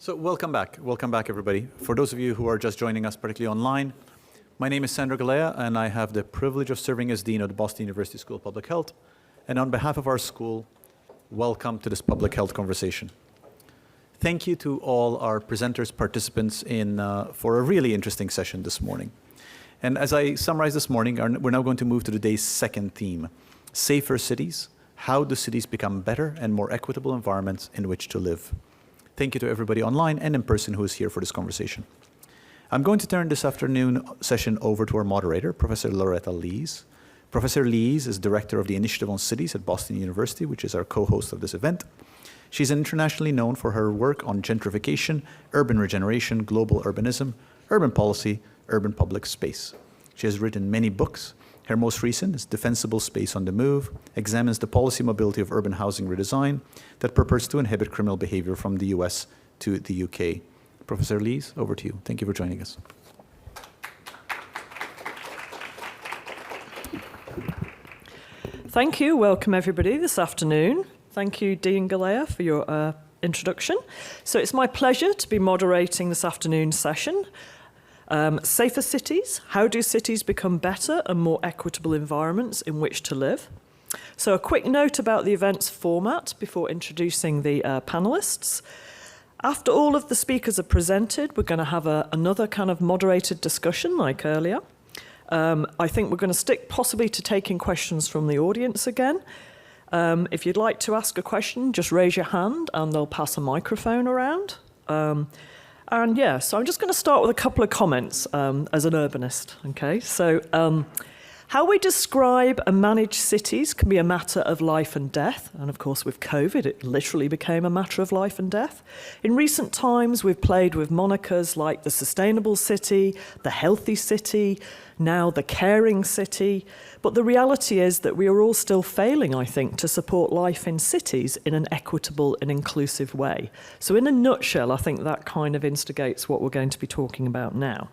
So welcome back, everybody. For those of you who are just joining us, particularly online, my name is Sandro Galea, and I have the privilege of serving as Dean of the Boston University School of Public Health. And on behalf of our school, welcome to this public health conversation. Thank you to all our presenters, participants for a really interesting session this morning. And as I summarized this morning, we're now going to move to the day's second theme, safer cities. How do cities become better and more equitable environments in which to live? Thank you to everybody online and in person who is here for this conversation. I'm going to turn this afternoon session over to our moderator, Professor Loretta Lees. Professor Lees is Director of the Initiative on Cities at Boston University, which is our co-host of this event. She's internationally known for her work on gentrification, urban regeneration, global urbanism, urban policy, urban public space. She has written many books. Her most recent is Defensible Space on the Move, examines the policy mobility of urban housing redesign that purports to inhibit criminal behavior from the US to the UK. Professor Lees, over to you. Thank you for joining us. Thank you. Welcome, everybody, this afternoon. Thank you, Dean Galea, for your introduction. So it's my pleasure to be moderating this afternoon's session. Safer cities. How do cities become better and more equitable environments in which to live? So a quick note about the event's format before introducing the panelists. After all of the speakers are presented, we're going to have another kind of moderated discussion like earlier. I think we're going to stick possibly to taking questions from the audience again. If you'd like to ask a question, just raise your hand and they'll pass a microphone around. And yeah, so I'm just going to start with a couple of comments as an urbanist, okay? So how we describe and manage cities can be a matter of life and death. And of course, with COVID, it literally became a matter of life and death. In recent times, we've played with monikers like the sustainable city, the healthy city, now the caring city. But the reality is that we are all still failing, I think, to support life in cities in an equitable and inclusive way. So in a nutshell, I think that kind of instigates what we're going to be talking about now.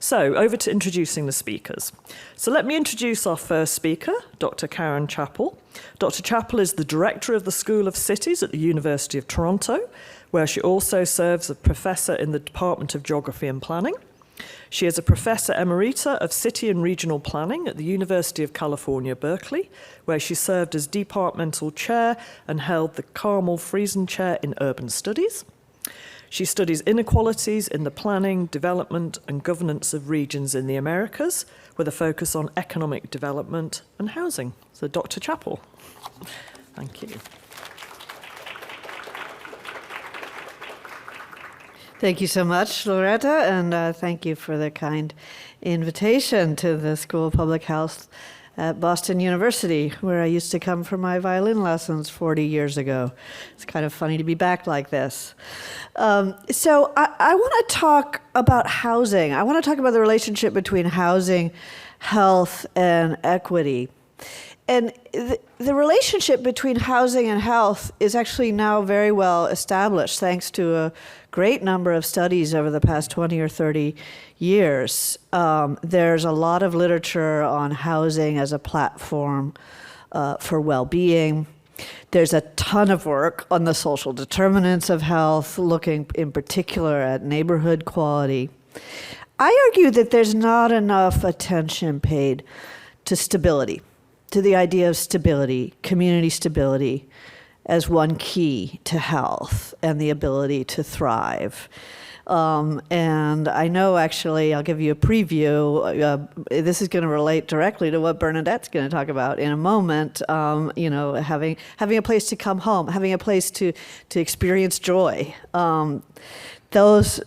So over to introducing the speakers. So let me introduce our first speaker, Dr. Karen Chapple. Dr. Chapple is the director of the School of Cities at the University of Toronto, where she also serves as a professor in the Department of Geography and Planning. She is a Professor Emerita of City and Regional Planning at the University of California, Berkeley, where she served as departmental chair and held the Carmel Friesen Chair in Urban Studies. She studies inequalities in the planning, development, and governance of regions in the Americas, with a focus on economic development and housing. So, Dr. Chapple, thank you. Thank you so much, Loretta, and thank you for the kind invitation to the School of Public Health at Boston University, where I used to come for my violin lessons 40 years ago. It's kind of funny to be back like this. So I want to talk about housing. I want to talk about the relationship between housing, health, and equity. And the relationship between housing and health is actually now very well established, thanks to a great number of studies over the past 20 or 30 years. There's a lot of literature on housing as a platform for well-being. There's a ton of work on the social determinants of health, looking in particular at neighborhood quality. I argue that there's not enough attention paid to stability, to the idea of stability, community stability, as one key to health and the ability to thrive. And I know, actually, I'll give you a preview. This is going to relate directly to what Bernadette's going to talk about in a moment. You know, having a place to come home, having a place to experience joy. Those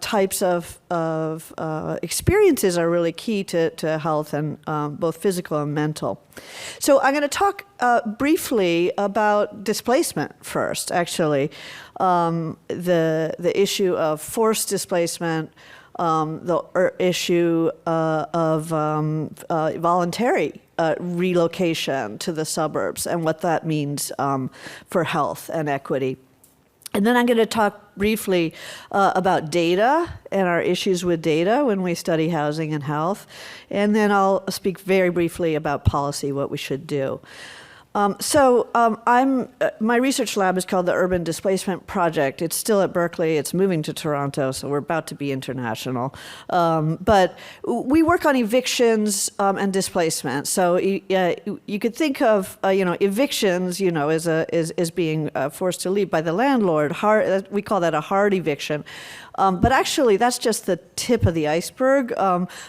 types of experiences are really key to health, and both physical and mental. So I'm going to talk briefly about displacement first, actually. The issue of forced displacement, the issue of voluntary relocation to the suburbs, and what that means for health and equity. And then I'm going to talk briefly about data and our issues with data when we study housing and health. And then I'll speak very briefly about policy, what we should do. My research lab is called the Urban Displacement Project. It's still at Berkeley. It's moving to Toronto, so we're about to be international. But we work on evictions and displacement. So you could think of evictions, as being forced to leave by the landlord. We call that a hard eviction. But actually, that's just the tip of the iceberg.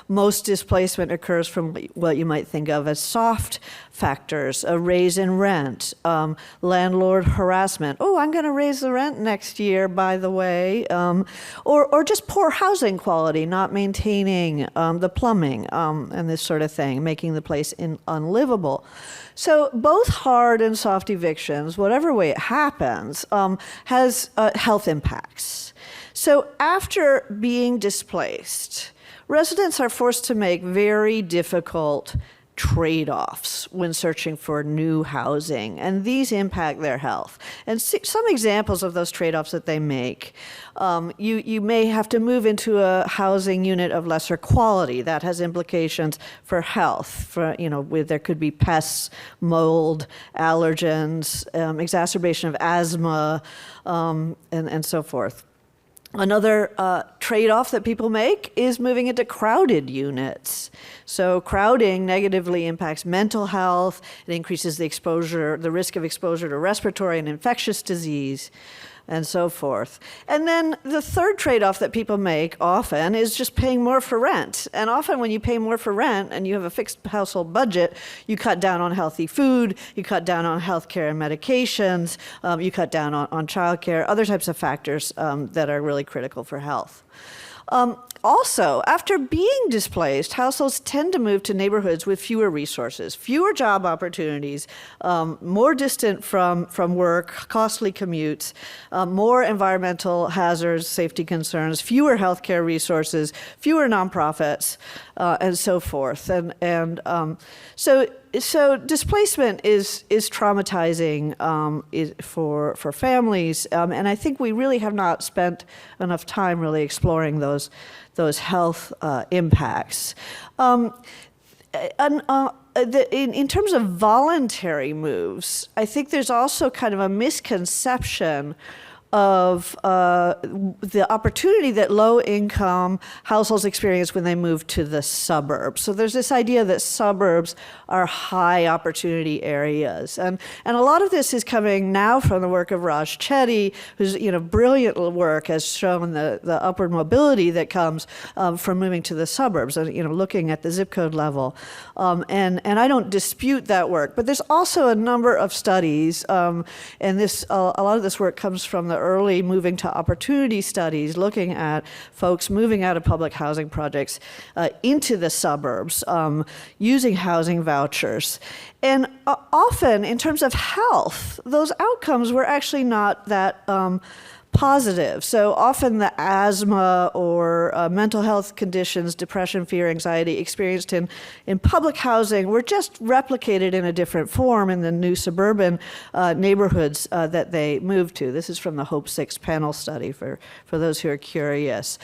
Most displacement occurs from what you might think of as soft factors: a raise in rent, landlord harassment. Oh, I'm going to raise the rent next year, by the way. Or just poor housing quality, not maintaining the plumbing and this sort of thing, making the place unlivable. So both hard and soft evictions, whatever way it happens, has health impacts. So after being displaced, residents are forced to make very difficult trade-offs when searching for new housing, and these impact their health. And some examples of those trade-offs that they make: you may have to move into a housing unit of lesser quality. That has implications for health. There could be pests, mold, allergens, exacerbation of asthma, and so forth. Another trade-off that people make is moving into crowded units. So crowding negatively impacts mental health. It increases the risk of exposure to respiratory and infectious disease, and so forth. And then the third trade-off that people make often is just paying more for rent. And often when you pay more for rent and you have a fixed household budget, you cut down on healthy food, you cut down on healthcare and medications, you cut down on childcare, other types of factors that are really critical for health. Also, after being displaced, households tend to move to neighborhoods with fewer resources, fewer job opportunities, more distant from work, costly commutes, more environmental hazards, safety concerns, fewer healthcare resources, fewer nonprofits, and so forth. So displacement is traumatizing for families, and I think we really have not spent enough time really exploring those health impacts. In terms of voluntary moves, I think there's also kind of a misconception of the opportunity that low-income households experience when they move to the suburbs. So there's this idea that suburbs are high-opportunity areas. And a lot of this is coming now from the work of Raj Chetty, whose brilliant work has shown the upward mobility that comes from moving to the suburbs, looking at the zip code level. And I don't dispute that work. But there's also a number of studies, and a lot of this work comes from the early moving to opportunity studies, looking at folks moving out of public housing projects into the suburbs, using housing vouchers. And often, in terms of health, those outcomes were actually not that positive. So often the asthma or mental health conditions, depression, fear, anxiety experienced in public housing were just replicated in a different form in the new suburban neighborhoods that they moved to. This is from the Hope 6 panel study for those who are curious.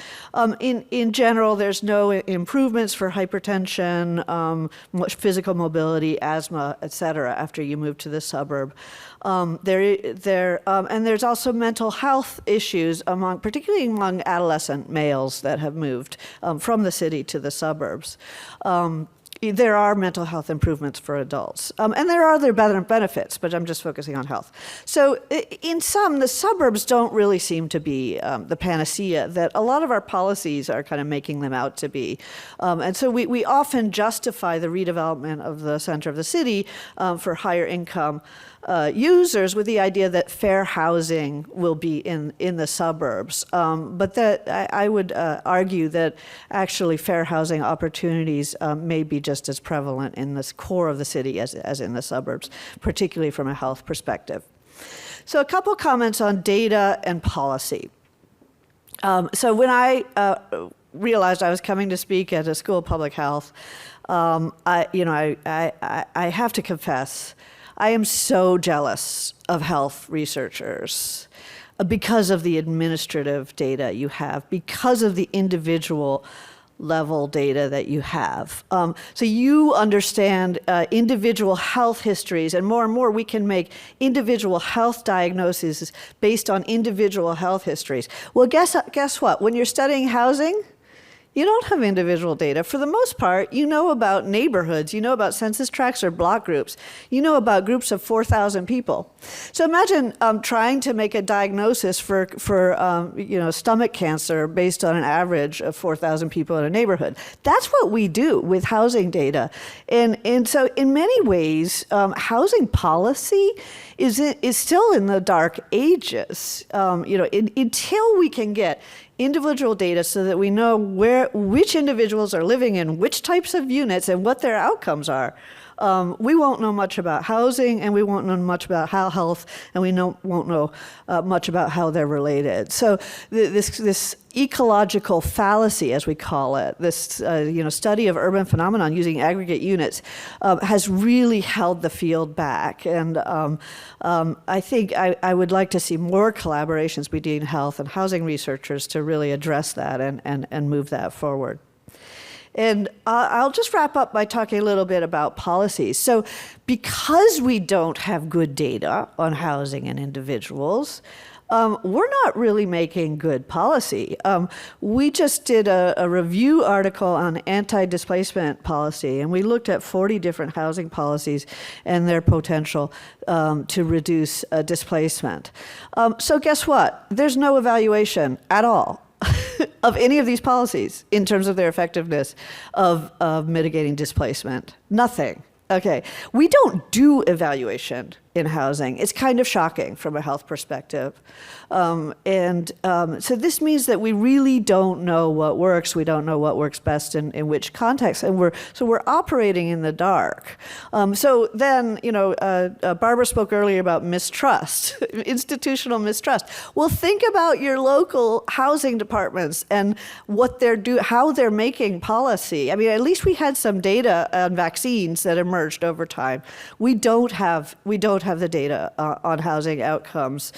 In general, there's no improvements for hypertension, physical mobility, asthma, et cetera, after you move to the suburb. And there's also mental health issues particularly among adolescent males that have moved from the city to the suburbs. There are mental health improvements for adults. And there are other benefits, but I'm just focusing on health. So in sum, the suburbs don't really seem to be the panacea that a lot of our policies are kind of making them out to be. And so we often justify the redevelopment of the center of the city for higher income users with the idea that fair housing will be in the suburbs. But that I would argue that actually fair housing opportunities may be just as prevalent in this core of the city as in the suburbs, particularly from a health perspective. So a couple comments on data and policy. So when I realized I was coming to speak at a school of public health, I have to confess, I am so jealous of health researchers because of the administrative data you have, because of the individual level data that you have. So you understand individual health histories, and more we can make individual health diagnoses based on individual health histories. Well, guess what? When you're studying housing, you don't have individual data. For the most part, you know about neighborhoods, you know about census tracts or block groups, you know about groups of 4,000 people. So imagine trying to make a diagnosis for stomach cancer based on an average of 4,000 people in a neighborhood. That's what we do with housing data. And so in many ways, housing policy is still in the dark ages, until we can get individual data so that we know which individuals are living in which types of units and what their outcomes are. We won't know much about housing, and we won't know much about health, and we won't know much about how they're related. So this ecological fallacy, as we call it, this study of urban phenomenon using aggregate units, has really held the field back. And I think I would like to see more collaborations between health and housing researchers to really address that and move that forward. And I'll just wrap up by talking a little bit about policies. So because we don't have good data on housing and individuals, we're not really making good policy. We just did a review article on anti-displacement policy, and we looked at 40 different housing policies and their potential to reduce displacement. So guess what? There's no evaluation at all of any of these policies in terms of their effectiveness of mitigating displacement. Nothing. Okay. We don't do evaluation in housing. It's kind of shocking from a health perspective. So this means that we really don't know what works. We don't know what works best in which context. And we're operating in the dark. So then, Barbara spoke earlier about mistrust, institutional mistrust. Well, think about your local housing departments and what how they're making policy. I mean, at least we had some data on vaccines that emerged over time. We don't have the data on housing outcomes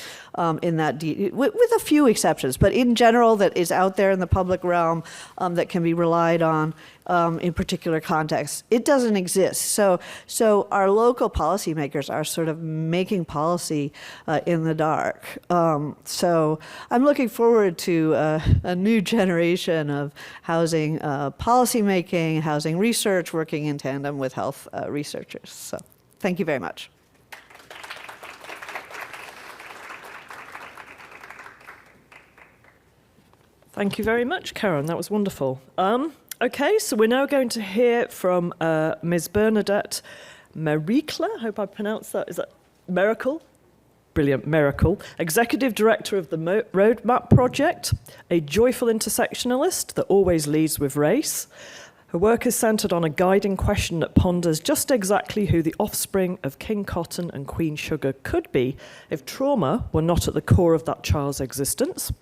in that, with a few exceptions, but in general that is out there in the public realm that can be relied on in particular contexts. It doesn't exist. So our local policymakers are sort of making policy in the dark. So I'm looking forward to a new generation of housing policymaking, housing research, working in tandem with health researchers. So thank you very much. Thank you very much, Karen. That was wonderful. Okay, so we're now going to hear from Ms. Bernadette Merikle. I hope I pronounced that. Is that Merikle? Brilliant, Merikle. Executive Director of the Roadmap Project, a joyful intersectionalist that always leads with race. Her work is centred on a guiding question that ponders just exactly who the offspring of King Cotton and Queen Sugar could be if trauma were not at the core of that child's existence.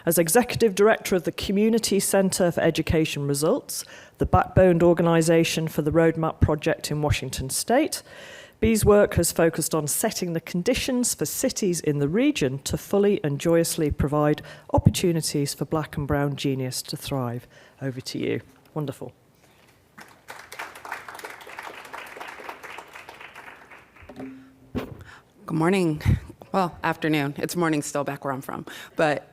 As Executive Director of the Community Centre for Education Results, the backbone organisation for the Roadmap Project in Washington State, Bee's work has focused on setting the conditions for cities in the region to fully and joyously provide opportunities for Black and Brown genius to thrive. Over to you. Wonderful. Good morning. Well, afternoon. It's morning still back where I'm from. But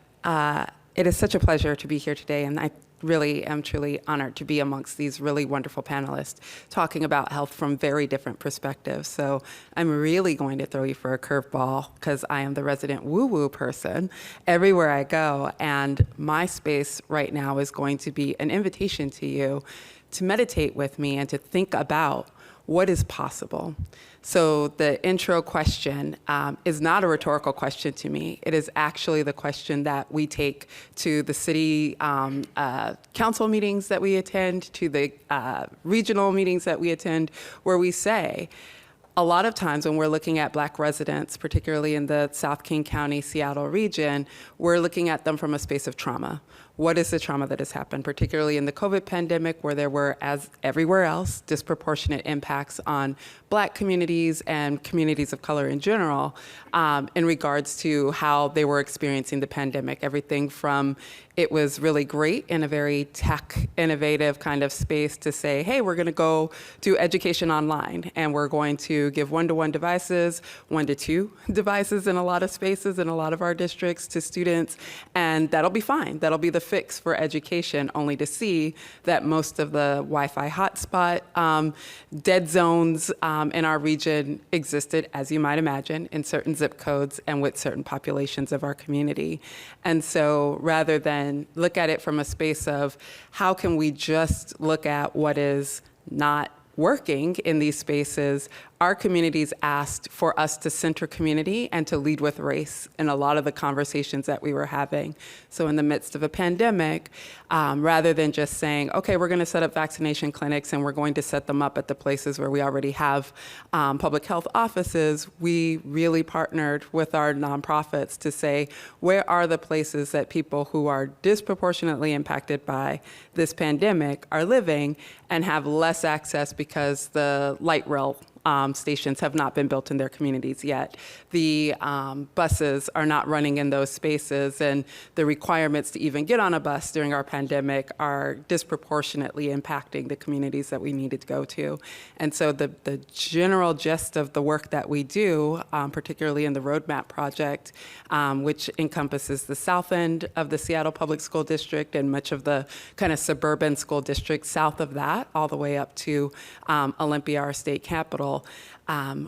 it is such a pleasure to be here today, and I really am truly honored to be amongst these really wonderful panelists talking about health from very different perspectives. So I'm really going to throw you for a curveball because I am the resident woo-woo person everywhere I go, and my space right now is going to be an invitation to you to meditate with me and to think about what is possible. So the intro question is not a rhetorical question to me. It is actually the question that we take to the city council meetings that we attend, to the regional meetings that we attend, where we say, a lot of times when we're looking at Black residents, particularly in the South King County, Seattle region, we're looking at them from a space of trauma. what is the trauma that has happened, particularly in the COVID pandemic, where there were, as everywhere else, disproportionate impacts on Black communities and communities of color in general, in regards to how they were experiencing the pandemic. Everything from it was really great in a very tech innovative kind of space to say, hey, we're going to go do education online, and we're going to give 1-to-1 devices, 1-to-2 devices in a lot of spaces in a lot of our districts to students, and that'll be fine. That'll be the fix for education, only to see that most of the Wi-Fi hotspot dead zones in our region existed, as you might imagine, in certain zip codes and with certain populations of our community. And so rather than look at it from a space of how can we just look at what is not working in these spaces, our communities asked for us to center community and to lead with race in a lot of the conversations that we were having. So in the midst of a pandemic, rather than just saying, okay, we're going to set up vaccination clinics and we're going to set them up at the places where we already have public health offices, we really partnered with our nonprofits to say, where are the places that people who are disproportionately impacted by this pandemic are living and have less access because the light rail stations have not been built in their communities yet. The buses are not running in those spaces, and the requirements to even get on a bus during our pandemic are disproportionately impacting the communities that we needed to go to. And so the general gist of the work that we do, particularly in the Roadmap Project, which encompasses the south end of the Seattle Public School District and much of the kind of suburban school districts south of that, all the way up to Olympia, our state capital,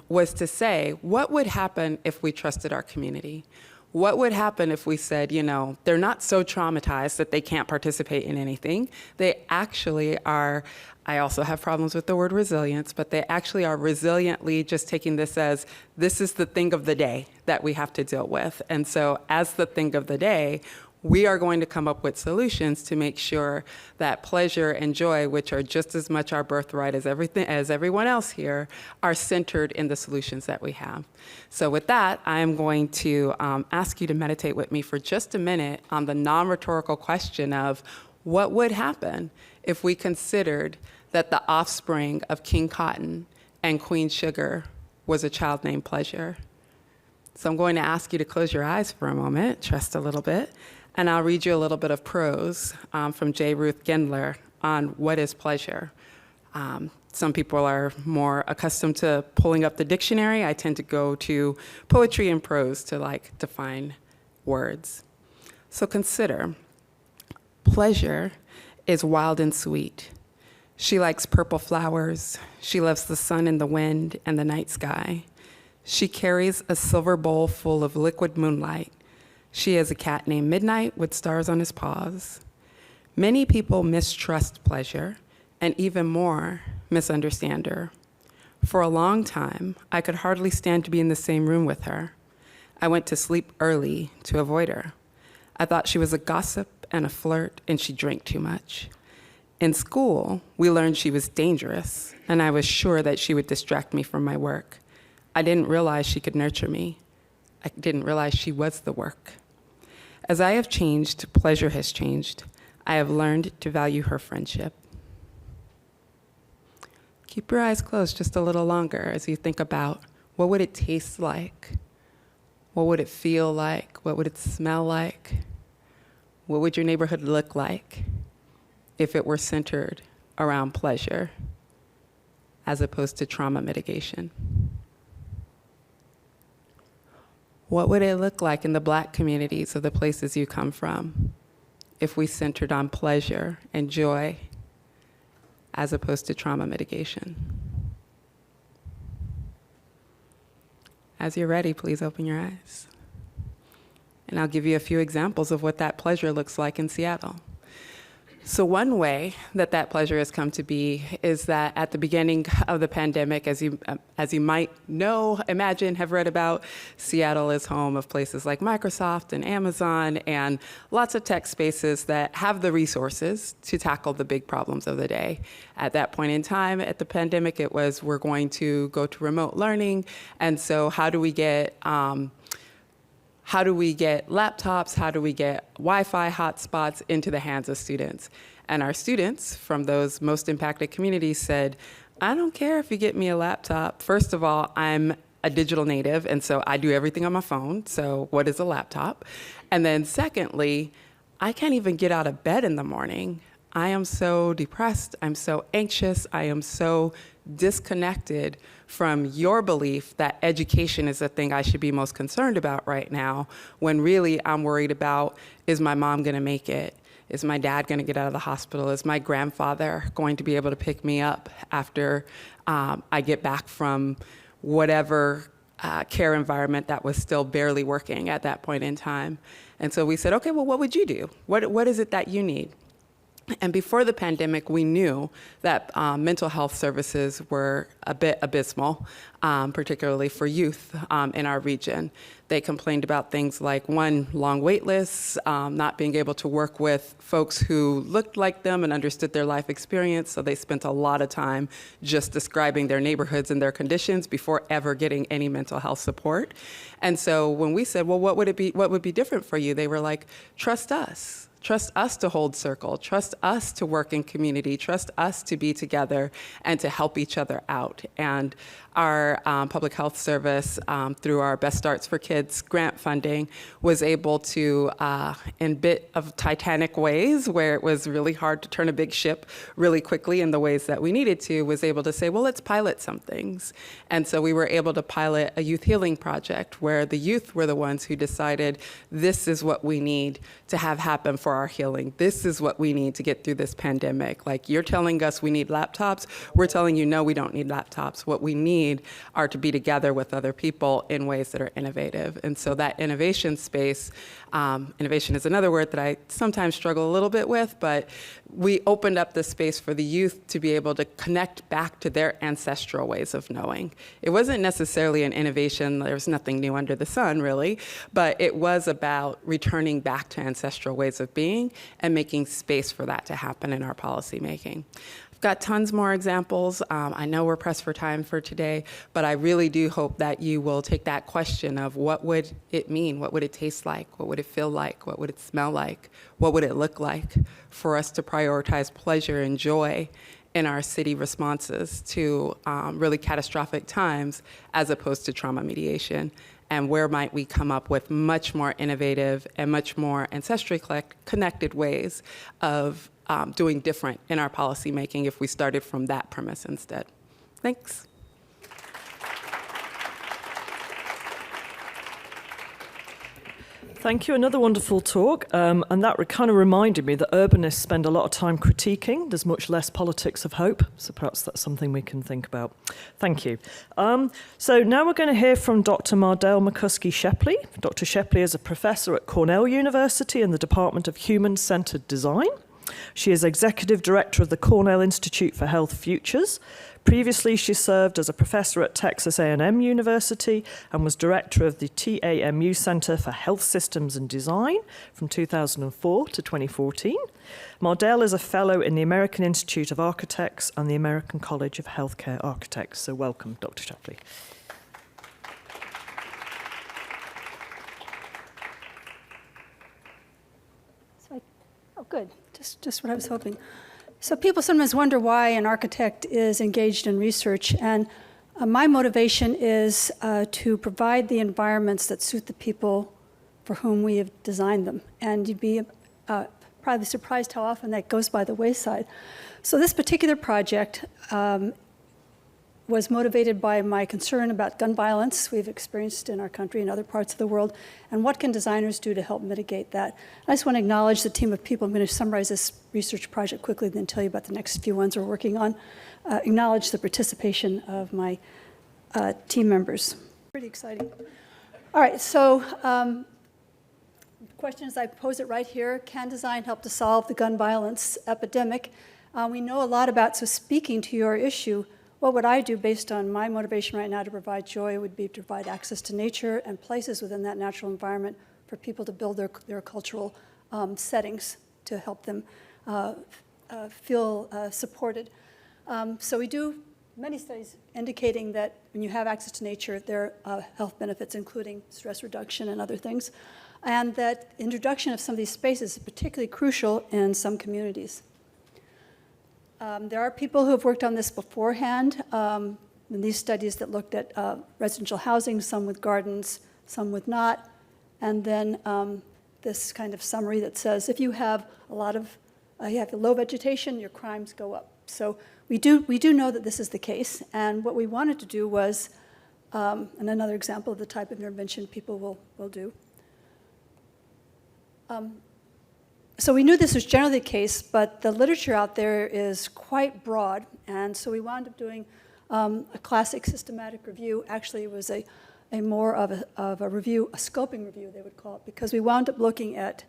was to say, what would happen if we trusted our community? What would happen if we said, you know, they're not so traumatized that they can't participate in anything. They actually are, I also have problems with the word resilience, but they actually are resiliently just taking this as, this is the thing of the day that we have to deal with. And so as the thing of the day, we are going to come up with solutions to make sure that pleasure and joy, which are just as much our birthright as everyone else here, are centered in the solutions that we have. So with that, I'm going to ask you to meditate with me for just a minute on the non-rhetorical question of what would happen if we considered that the offspring of King Cotton and Queen Sugar was a child named Pleasure. So I'm going to ask you to close your eyes for a moment, trust a little bit, and I'll read you a little bit of prose from J. Ruth Gendler on what is pleasure. Some people are more accustomed to pulling up the dictionary. I tend to go to poetry and prose to define words. So consider, pleasure is wild and sweet. She likes purple flowers. She loves the sun and the wind and the night sky. She carries a silver bowl full of liquid moonlight. She has a cat named Midnight with stars on his paws. Many people mistrust pleasure, and even more, misunderstand her. For a long time, I could hardly stand to be in the same room with her. I went to sleep early to avoid her. I thought she was a gossip and a flirt, and she drank too much. In school, we learned she was dangerous, and I was sure that she would distract me from my work. I didn't realize she could nurture me. I didn't realize she was the work. As I have changed, pleasure has changed. I have learned to value her friendship. Keep your eyes closed just a little longer as you think about what would it taste like? What would it feel like? What would it smell like? What would your neighborhood look like if it were centered around pleasure as opposed to trauma mitigation? What would it look like in the Black communities of the places you come from if we centered on pleasure and joy as opposed to trauma mitigation? As you're ready, please open your eyes. And I'll give you a few examples of what that pleasure looks like in Seattle. So one way that that pleasure has come to be is that at the beginning of the pandemic, as you might know, imagine, have read about, Seattle is home of places like Microsoft and Amazon and lots of tech spaces that have the resources to tackle the big problems of the day. At that point in time, at the pandemic, it was, we're going to go to remote learning. And so how do we get how do we get laptops, how do we get Wi-Fi hotspots into the hands of students? And our students from those most impacted communities said, I don't care if you get me a laptop. First of all, I'm a digital native, and so I do everything on my phone, so what is a laptop? And then secondly, I can't even get out of bed in the morning. I am so depressed, I'm so anxious, I am so disconnected from your belief that education is the thing I should be most concerned about right now, when really I'm worried about, is my mom gonna make it? Is my dad gonna get out of the hospital? Is my grandfather going to be able to pick me up after I get back from whatever care environment that was still barely working at that point in time? And so we said, okay, well, what would you do? What is it that you need? And before the pandemic, we knew that mental health services were a bit abysmal, particularly for youth in our region. They complained about things like, one, long wait lists, not being able to work with folks who looked like them and understood their life experience, so they spent a lot of time just describing their neighborhoods and their conditions before ever getting any mental health support. And so when we said, well, what would be different for you? They were like, trust us. Trust us to hold circle, trust us to work in community, trust us to be together and to help each other out. And our public health service, through our Best Starts for Kids grant funding, was able to, in a bit of Titanic ways, where it was really hard to turn a big ship really quickly in the ways that we needed to, was able to say, well, let's pilot some things. And so we were able to pilot a youth healing project where the youth were the ones who decided, this is what we need to have happen for our healing. This is what we need to get through this pandemic. Like, you're telling us we need laptops, we're telling you, no, we don't need laptops. What we need are to be together with other people in ways that are innovative. And so that innovation space, innovation is another word that I sometimes struggle a little bit with, but we opened up the space for the youth to be able to connect back to their ancestral ways of knowing. It wasn't necessarily an innovation, there was nothing new under the sun, really, but it was about returning back to ancestral ways of being and making space for that to happen in our policy making. I've got tons more examples. I know we're pressed for time for today, but I really do hope that you will take that question of what would it mean? What would it taste like? What would it feel like? What would it smell like? What would it look like for us to prioritize pleasure and joy in our city responses to really catastrophic times as opposed to trauma mediation? And where might we come up with much more innovative and much more ancestrally connected ways of doing different in our policy making if we started from that premise instead? Thanks. Thank you. Another wonderful talk. And that kind of reminded me that urbanists spend a lot of time critiquing. There's much less politics of hope. So perhaps that's something we can think about. Thank you. So now we're going to hear from Dr. Mardelle McCuskey Shepley. Dr. Shepley is a professor at Cornell University in the Department of Human-Centered Design. She is Executive Director of the Cornell Institute for Health Futures. Previously, she served as a professor at Texas A&M University and was director of the TAMU Center for Health Systems and Design from 2004 to 2014. Mardelle is a fellow in the American Institute of Architects and the American College of Healthcare Architects. So welcome, Dr. Shepley. Oh, good. Just what I was hoping. So people sometimes wonder why an architect is engaged in research, and my motivation is to provide the environments that suit the people for whom we have designed them. And you'd be probably surprised how often that goes by the wayside. So this particular project was motivated by my concern about gun violence we've experienced in our country and other parts of the world, and what can designers do to help mitigate that. I just want to acknowledge the team of people. I'm going to summarize this research project quickly, then tell you about the next few ones we're working on. Acknowledge the participation of my team members. Pretty exciting. All right, so the question is, I pose it right here. Can design help to solve the gun violence epidemic? We know a lot about, so speaking to your issue, what would I do based on my motivation right now to provide joy would be to provide access to nature and places within that natural environment for people to build their cultural settings to help them feel supported. So we do many studies indicating that when you have access to nature, there are health benefits, including stress reduction and other things, and that introduction of some of these spaces is particularly crucial in some communities. There are people who have worked on this beforehand in these studies that looked at residential housing, some with gardens, some with not, and then this kind of summary that says if you have you have low vegetation, your crimes go up. So we do know that this is the case, and what we wanted to do was, and another example of the type of intervention people will do. So we knew this was generally the case, but the literature out there is quite broad, and so we wound up doing a classic systematic review. Actually, it was a more of a review, a scoping review, they would call it, because we wound up looking at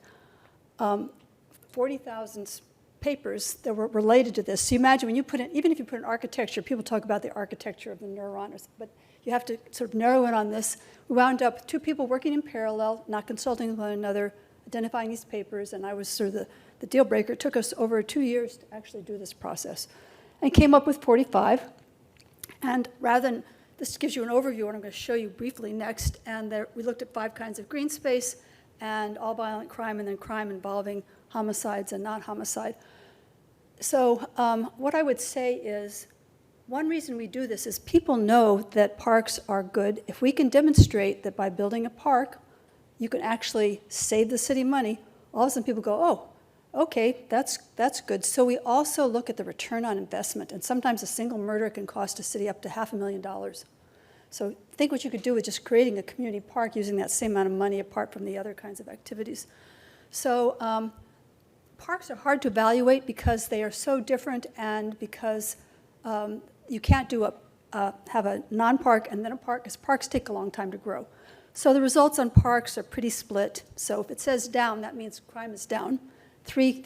40,000 papers that were related to this. So you imagine when you put in, even if you put in architecture, people talk about the architecture of the neuron, but you have to sort of narrow in on this. We wound up with 2 people working in parallel, not consulting with one another, identifying these papers, and I was sort of the deal breaker. It took us over 2 years to actually do this process. And came up with 45. And rather than, this gives you an overview, what I'm going to show you briefly next, and there, we looked at 5 kinds of green space, and all violent crime, and then crime involving homicides and non-homicide. So what I would say is, one reason we do this is people know that parks are good. If we can demonstrate that by building a park, you can actually save the city money, all of a sudden people go, oh, okay, that's good. So we also look at the return on investment, and sometimes a single murder can cost a city up to $500,000. So think what you could do with just creating a community park using that same amount of money apart from the other kinds of activities. So parks are hard to evaluate because they are so different, and because you can't do have a non-park and then a park, because parks take a long time to grow. So the results on parks are pretty split. So if it says down, that means crime is down. Three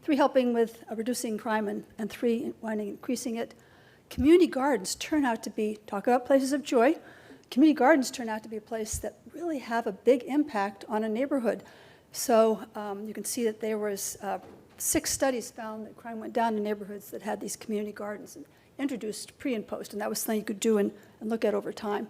helping with reducing crime, and 3 winding increasing it. Community gardens turn out to be, talk about places of joy, community gardens turn out to be a place that really have a big impact on a neighborhood. So you can see that there was 6 studies found that crime went down in neighborhoods that had these community gardens, and introduced pre and post, and that was something you could do and look at over time.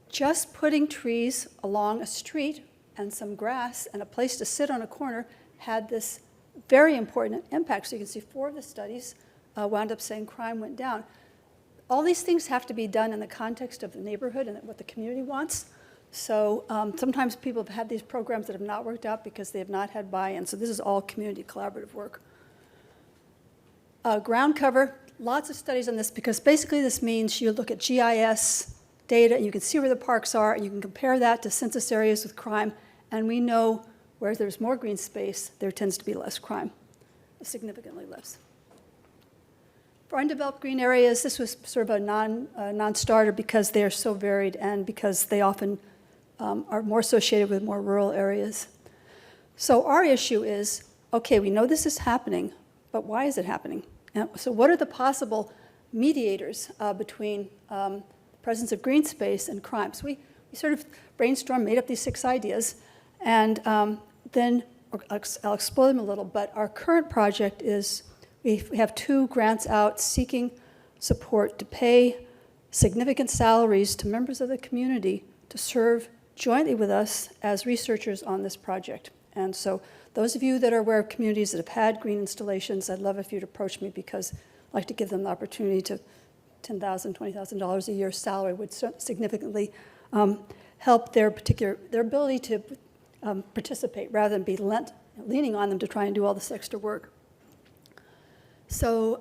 Just putting trees along a street and some grass and a place to sit on a corner had this very important impact. So you can see 4 of the studies wound up saying crime went down. All these things have to be done in the context of the neighborhood and what the community wants. So sometimes people have had these programs that have not worked out because they have not had buy-in. So this is all community collaborative work. Ground cover, lots of studies on this, because basically this means you look at GIS data and you can see where the parks are, and you can compare that to census areas with crime, and we know where there's more green space, there tends to be less crime, significantly less. For undeveloped green areas, this was sort of a non-starter because they are so varied and because they often are more associated with more rural areas. So our issue is, okay, we know this is happening, but why is it happening? So what are the possible mediators between presence of green space and crime? So we sort of brainstormed, made up these 6 ideas, and then I'll explore them a little, but our current project is we have 2 grants out seeking support to pay significant salaries to members of the community to serve jointly with us as researchers on this project. And so those of you that are aware of communities that have had green installations, I'd love if you'd approach me, because I'd like to give them the opportunity to $10,000, $20,000 a year salary would significantly help their ability to participate rather than be leaning on them to try and do all this extra work. So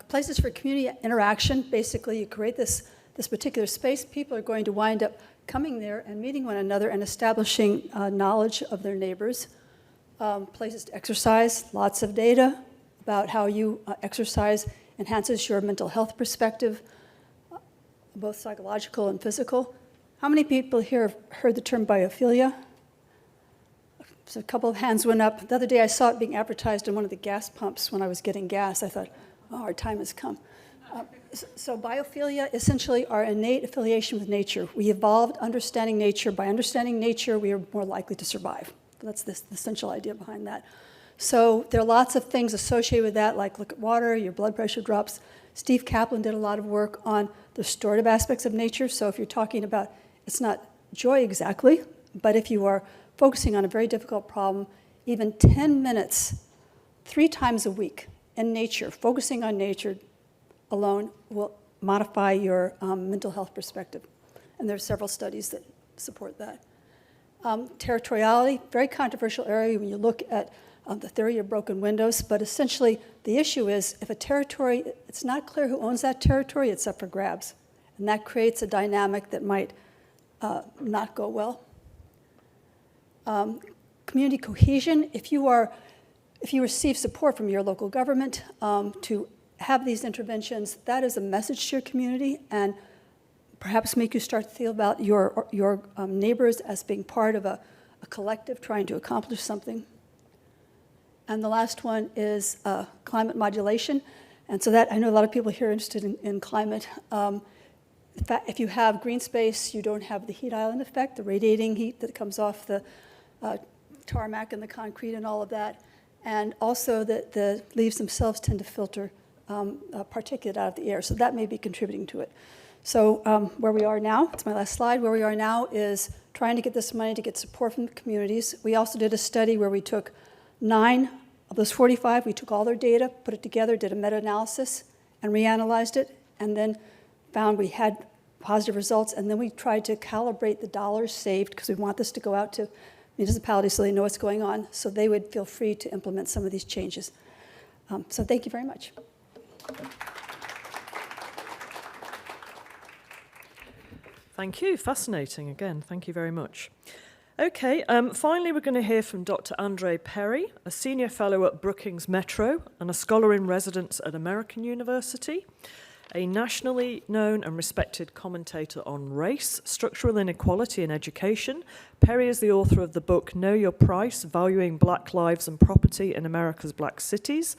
places for community interaction, basically you create this particular space, people are going to wind up coming there and meeting one another and establishing knowledge of their neighbors. Places to exercise, lots of data about how you exercise enhances your mental health perspective, both psychological and physical. How many people here have heard the term biophilia? So a couple of hands went up. The other day I saw it being advertised in one of the gas pumps when I was getting gas. I thought, oh, our time has come. So biophilia, essentially our innate affiliation with nature. We evolved understanding nature. By understanding nature, we are more likely to survive. That's the essential idea behind that. So there are lots of things associated with that, like look at water, your blood pressure drops. Steve Kaplan did a lot of work on the restorative aspects of nature. So if you're talking about, it's not joy exactly, but if you are focusing on a very difficult problem, even 10 minutes, 3 times a week in nature, focusing on nature alone will modify your mental health perspective. And there are several studies that support that. Territoriality, very controversial area when you look at the theory of broken windows, but essentially the issue is if a territory, it's not clear who owns that territory, it's up for grabs. And that creates a dynamic that might not go well. Community cohesion, if you receive support from your local government to have these interventions, that is a message to your community and perhaps make you start to feel about your neighbors as being part of a collective trying to accomplish something. And the last one is climate modulation. And so that, I know a lot of people here are interested in climate. In fact, if you have green space, you don't have the heat island effect, the radiating heat that comes off the tarmac and the concrete and all of that. And also that the leaves themselves tend to filter particulate out of the air. So that may be contributing to it. So where we are now, it's my last slide, where we are now is trying to get this money to get support from the communities. We also did a study where we took 9 of those 45, we took all their data, put it together, did a meta-analysis, and reanalyzed it, and then found we had positive results, and then we tried to calibrate the dollars saved, because we want this to go out to municipalities so they know what's going on, so they would feel free to implement some of these changes. So thank you very much. Thank you. Fascinating again. Thank you very much. Okay, finally we're going to hear from Dr. Andre Perry, a senior fellow at Brookings Metro and a scholar in residence at American University, a nationally known and respected commentator on race, structural inequality in education. Perry is the author of the book Know Your Price, Valuing Black Lives and Property in America's Black Cities.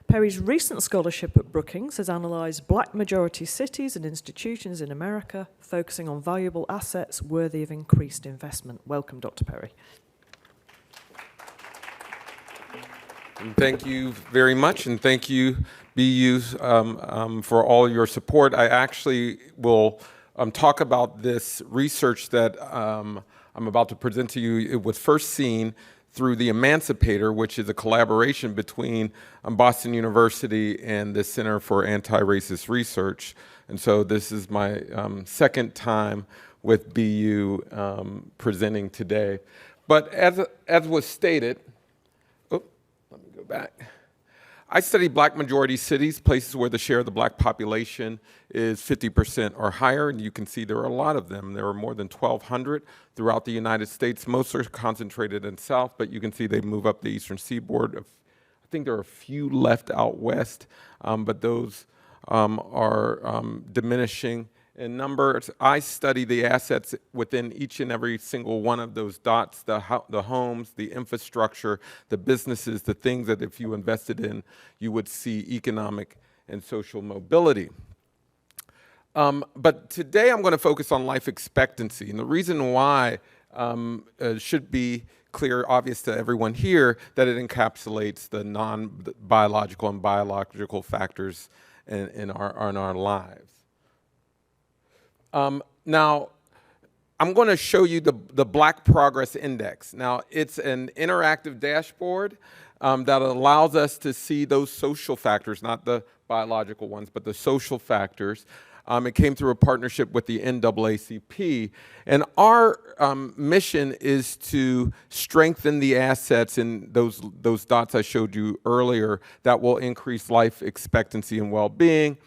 Perry's recent scholarship at Brookings has analysed black majority cities and institutions in America, focusing on valuable assets worthy of increased investment. Welcome, Dr. Perry. Thank you very much, and thank you, BU, for all your support. I actually will talk about this research that I'm about to present to you. It was first seen through the Emancipator, which is a collaboration between Boston University and the Center for Anti-Racist Research. And so this is my second time with BU presenting today. But as was stated, let me go back. I study black majority cities, places where the share of the black population is 50% or higher, and you can see there are a lot of them. There are more than 1,200 throughout the United States. Most are concentrated in South, but you can see they move up the eastern seaboard. I think there are a few left out west, but those are diminishing in numbers. I study the assets within each and every single one of those dots, the homes, the infrastructure, the businesses, the things that if you invested in, you would see economic and social mobility. But today I'm going to focus on life expectancy. And the reason why should be clear, obvious to everyone here, that it encapsulates the non-biological and biological factors in our lives. Now, I'm going to show you the Black Progress Index. Now, it's an interactive dashboard that allows us to see those social factors, not the biological ones, but the social factors. It came through a partnership with the NAACP. And our mission is to strengthen the assets in those dots I showed you earlier that will increase life expectancy and well-being.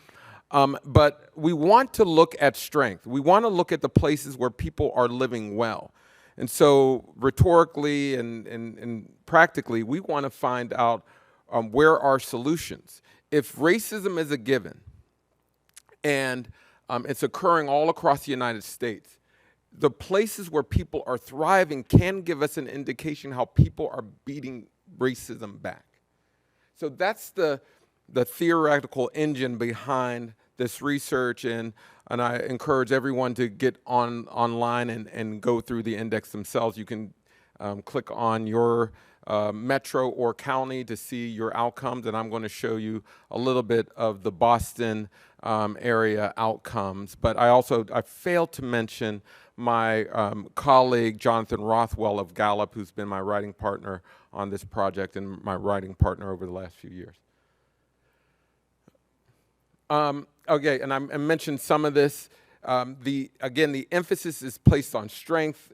But we want to look at strength. We want to look at the places where people are living well. And so rhetorically and practically, we want to find out where are solutions. If racism is a given, and it's occurring all across the United States, the places where people are thriving can give us an indication how people are beating racism back. So that's the theoretical engine behind this research, and I encourage everyone to get online and go through the index themselves. You can click on your metro or county to see your outcomes, and I'm going to show you a little bit of the Boston area outcomes. But I failed to mention my colleague, Jonathan Rothwell of Gallup, who's been my writing partner on this project and my writing partner over the last few years. Okay, and I mentioned some of this. Again, the emphasis is placed on strength,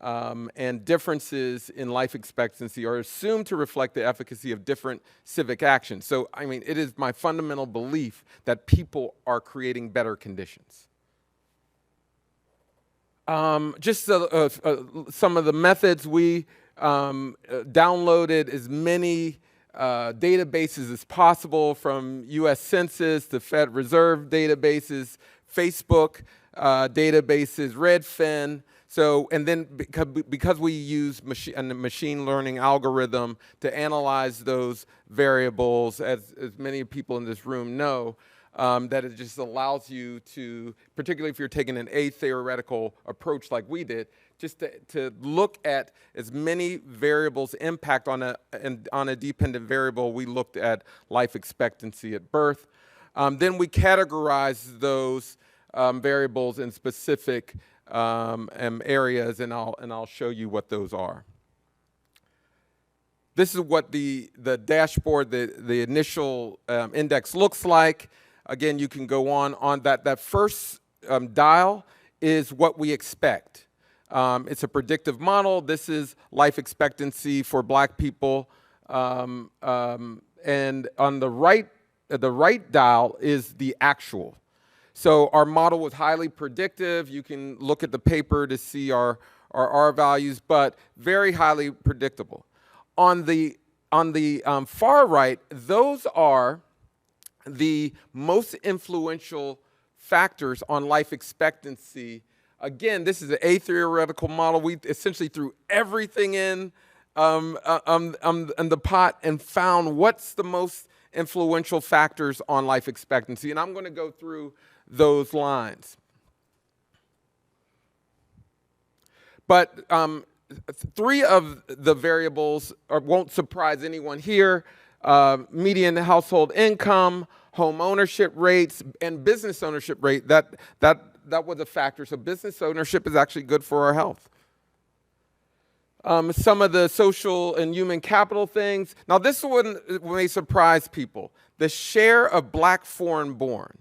and differences in life expectancy are assumed to reflect the efficacy of different civic actions. So, I mean, it is my fundamental belief that people are creating better conditions. Just some of the methods we downloaded as many databases as possible, from U.S. Census to Fed Reserve databases, Facebook databases, Redfin. So, and then because we use a machine learning algorithm to analyze those variables, as many people in this room know, that it just allows you to, particularly if you're taking an atheoretical approach like we did, just to look at as many variables impact on a dependent variable. We looked at life expectancy at birth. Then we categorize those variables in specific areas, and I'll show you what those are. This is what the dashboard, the initial index looks like. Again, you can go on that first dial is what we expect. It's a predictive model. This is life expectancy for Black people, and on the right dial is the actual. So our model was highly predictive. You can look at the paper to see our R values, but very highly predictable. On the far right, those are the most influential factors on life expectancy. Again, this is an atheoretical model. We essentially threw everything in the pot and found what's the most influential factors on life expectancy. And I'm going to go through those lines. But three of the variables won't surprise anyone here: median household income, home ownership rates, and business ownership rate. That was a factor. So business ownership is actually good for our health. Some of the social and human capital things. Now, this one may surprise people. The share of Black foreign-born.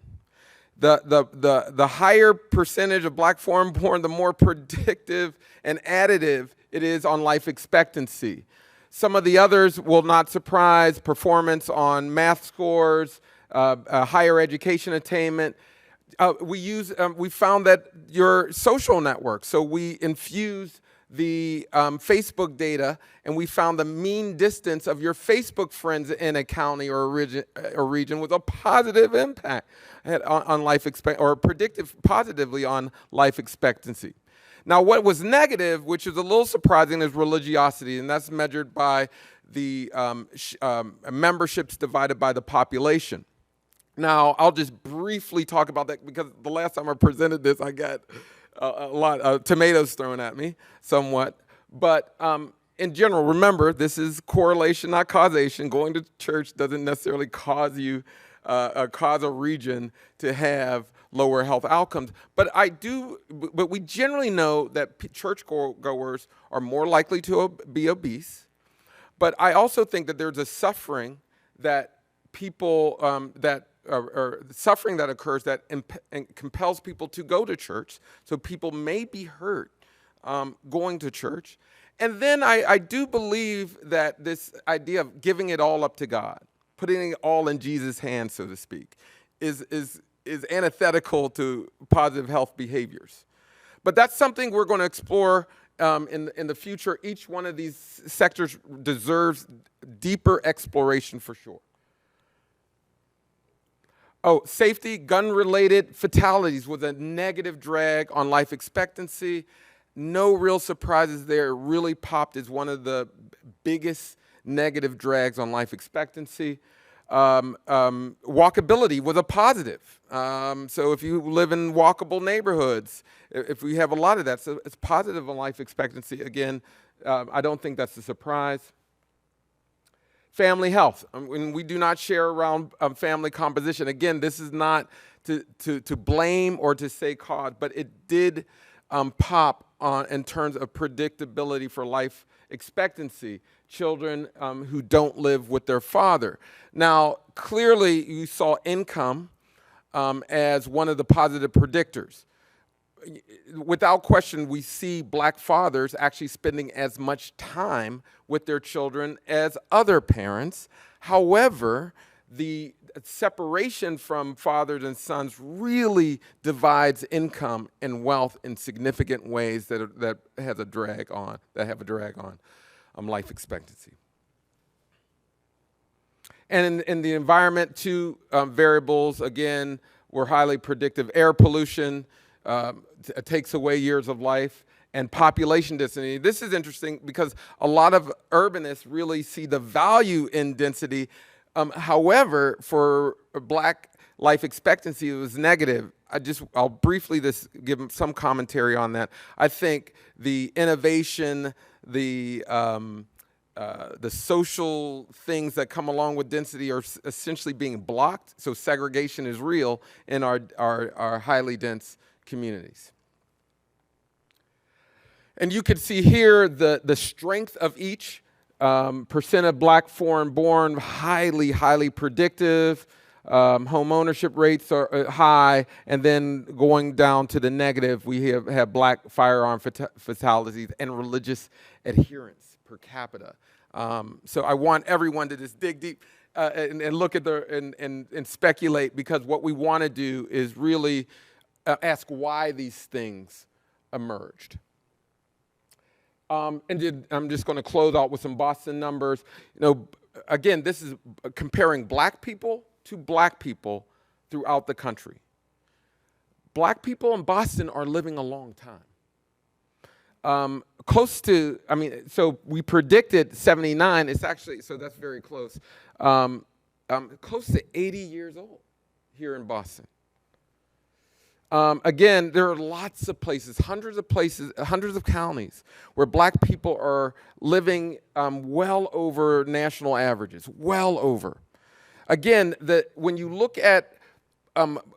The higher percentage of Black foreign-born, the more predictive and additive it is on life expectancy. Some of the others will not surprise: performance on math scores, higher education attainment. We found that your social network. So we infused the Facebook data, and we found the mean distance of your Facebook friends in a county or a region with a positive impact on life expectancy, or predictive positively on life expectancy. Now, what was negative, which is a little surprising, is religiosity, and that's measured by the memberships divided by the population. Now, I'll just briefly talk about that, because the last time I presented this, I got a lot of tomatoes thrown at me, somewhat. But in general, remember, this is correlation, not causation. Going to church doesn't necessarily cause a region to have lower health outcomes. But we generally know that church goers are more likely to be obese. But I also think that there's a suffering that people or suffering that occurs that compels people to go to church. So people may be hurt going to church. And then I do believe that this idea of giving it all up to God, putting it all in Jesus' hands, so to speak, is antithetical to positive health behaviors. But that's something we're going to explore in the future. Each one of these sectors deserves deeper exploration for sure. Oh, safety, gun-related fatalities was a negative drag on life expectancy. No real surprises there. It really popped as one of the biggest negative drags on life expectancy. Walkability was a positive. So if you live in walkable neighborhoods, if we have a lot of that, so it's positive on life expectancy. Again, I don't think that's a surprise. Family health. When we do not share around family composition. Again, this is not to blame or to say cause, but it did pop on in terms of predictability for life expectancy. Children who don't live with their father. Now, clearly, you saw income as one of the positive predictors. Without question, we see black fathers actually spending as much time with their children as other parents. However, the separation from fathers and sons really divides income and wealth in significant ways that have a drag on life expectancy. And in the environment, two variables, again, were highly predictive. Air pollution takes away years of life, and population density. This is interesting because a lot of urbanists really see the value in density. However, for black life expectancy, it was negative. I'll briefly give some commentary on that. I think the innovation, the social things that come along with density are essentially being blocked, so segregation is real in our highly dense communities. And you can see here the strength of each. Percent of black foreign born, highly predictive. Home ownership rates are high. And then going down to the negative, we have black firearm fatalities and religious adherence per capita. So I want everyone to just dig deep and look at and speculate, because what we want to do is really ask why these things emerged. I'm just going to close out with some Boston numbers. Again, this is comparing black people to black people throughout the country. Black people in Boston are living a long time. So we predicted 79. It's actually, so that's very close. Close to 80 years old here in Boston. Again, there are lots of places, hundreds of counties where black people are living well over national averages, well over. Again, when you look at,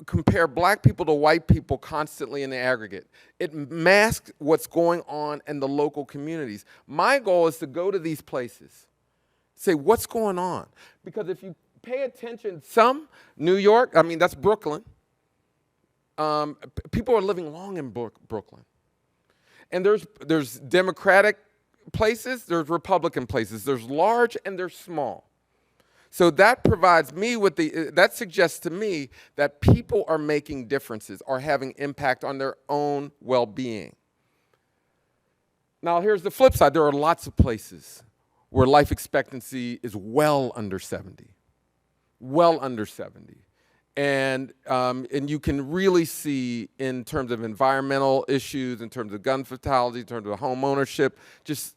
compare black people to white people constantly in the aggregate, it masks what's going on in the local communities. My goal is to go to these places, say, what's going on? Because if you pay attention, New York, that's Brooklyn. People are living long in Brooklyn. And there's Democratic places, there's Republican places, there's large and there's small. So that provides me with that suggests to me that people are making differences, are having impact on their own well-being. Now here's the flip side. There are lots of places where life expectancy is well under 70. Well under 70. And you can really see in terms of environmental issues, in terms of gun fatalities, in terms of home ownership, just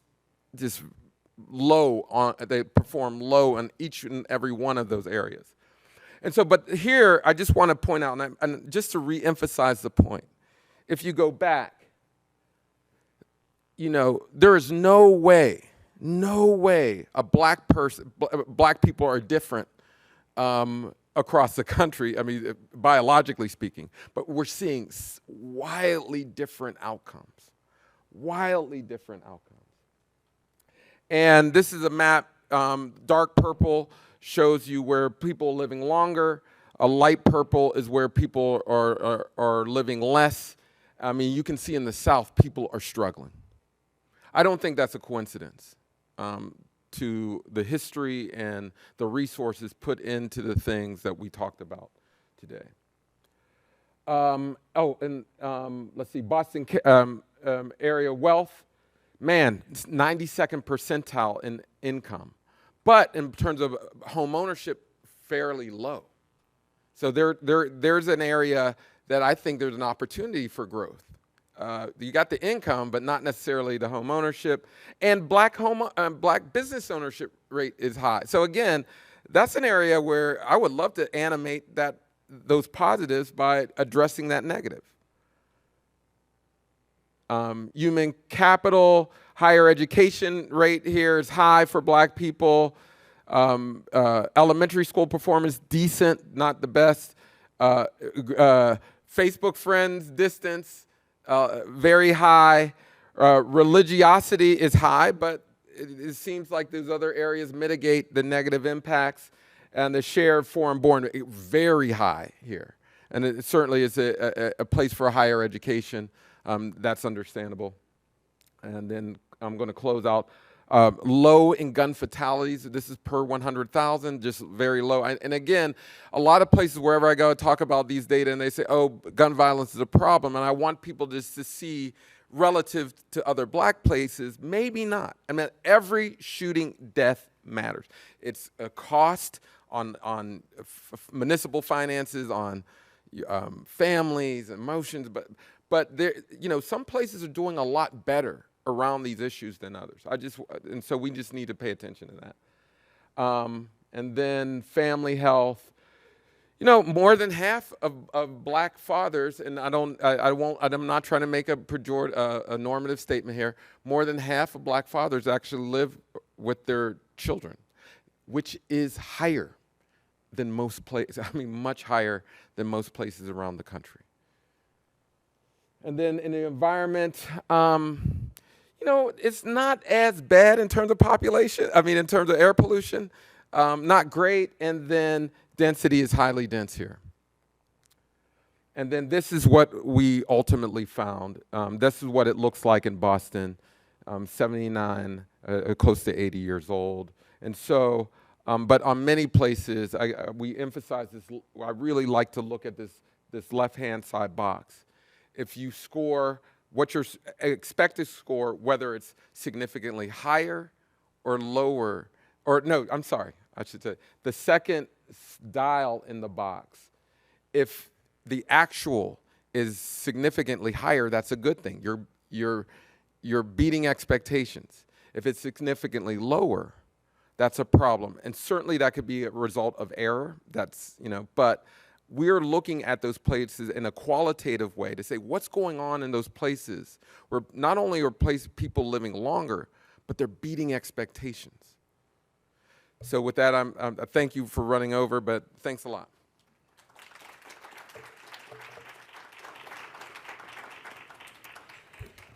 low they perform low on each and every one of those areas. And so, but here, I just want to point out, and just to re-emphasize the point, if you go back, there is no way black people are different across the country, biologically speaking, but we're seeing wildly different outcomes. And this is a map, dark purple shows you where people are living longer, a light purple is where people are living less. You can see in the South, people are struggling. I don't think that's a coincidence. To the history and the resources put into the things that we talked about today. Let's see, Boston area wealth, it's 92nd percentile in income. But in terms of home ownership, fairly low. So there's an area that I think there's an opportunity for growth. You got the income, but not necessarily the home ownership. And black business ownership rate is high. So again, that's an area where I would love to animate those positives by addressing that negative. Human capital, higher education rate here is high for black people. Elementary school performance, decent, not the best. Facebook friends, distance, very high. Religiosity is high, but it seems like those other areas mitigate the negative impacts. And the share of foreign-born, very high here. And it certainly is a place for higher education. That's understandable. And then I'm going to close out. Low in gun fatalities. This is per 100,000, just very low. And again, a lot of places wherever I go talk about these data and they say, oh, gun violence is a problem. And I want people just to see relative to other black places, maybe not. I mean, every shooting death matters. It's a cost on municipal finances, on families, emotions, but there, some places are doing a lot better around these issues than others. And so we just need to pay attention to that. And then family health. More than half of black fathers, and I'm not trying to make a normative statement here. More than half of black fathers actually live with their children, which is higher than most places. I mean, much higher than most places around the country. And then in the environment, it's not as bad in terms of population. I mean, in terms of air pollution, not great. And then density is highly dense here. And then this is what we ultimately found. This is what it looks like in Boston, 79, close to 80 years old. And so, but on many places, we emphasize this. I really like to look at this left-hand side box. If you score what your expected score, whether it's significantly higher or lower, or no, I'm sorry, I should say, the second dial in the box, if the actual is significantly higher, that's a good thing. You're beating expectations. If it's significantly lower, that's a problem. And certainly that could be a result of error. But we're looking at those places in a qualitative way to say what's going on in those places where not only are people living longer, but they're beating expectations. So with that, I thank you for running over, but thanks a lot.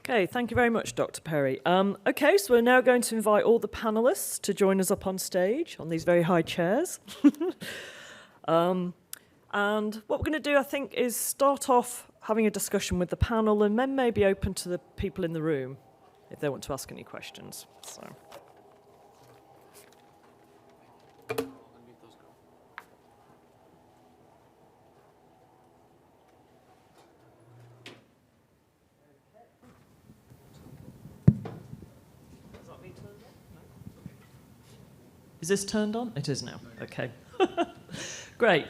Okay, thank you very much, Dr. Perry. Okay, so we're now going to invite all the panelists to join us up on stage on these very high chairs. And what we're going to do, I think, is start off having a discussion with the panel and then maybe open to the people in the room if they want to ask any questions. So. Is this turned on? It is now. Okay. Great.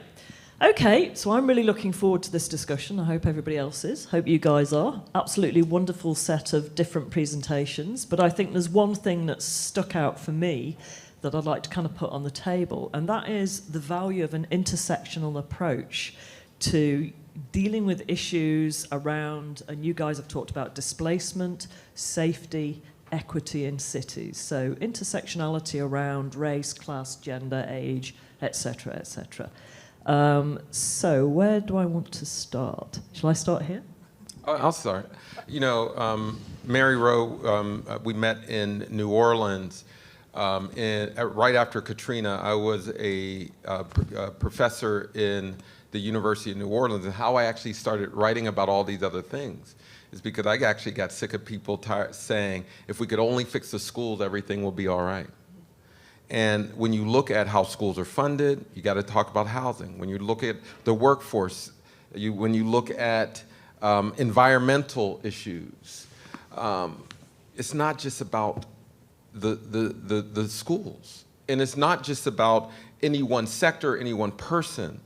Okay, so I'm really looking forward to this discussion. I hope everybody else is. Hope you guys are. Absolutely wonderful set of different presentations. But I think there's one thing that's stuck out for me that I'd like to kind of put on the table, and that is the value of an intersectional approach to dealing with issues around, and you guys have talked about displacement, safety, equity in cities. So intersectionality around race, class, gender, age, etc., etc. So where do I want to start? Shall I start here? I'll start. Mary Rowe, we met in New Orleans right after Katrina. I was a professor in the University of New Orleans, and how I actually started writing about all these other things is because I actually got sick of people saying, if we could only fix the schools, everything will be all right. And when you look at how schools are funded, you got to talk about housing. When you look at the workforce, when you look at environmental issues, it's not just about the schools. And it's not just about any one sector, any one person.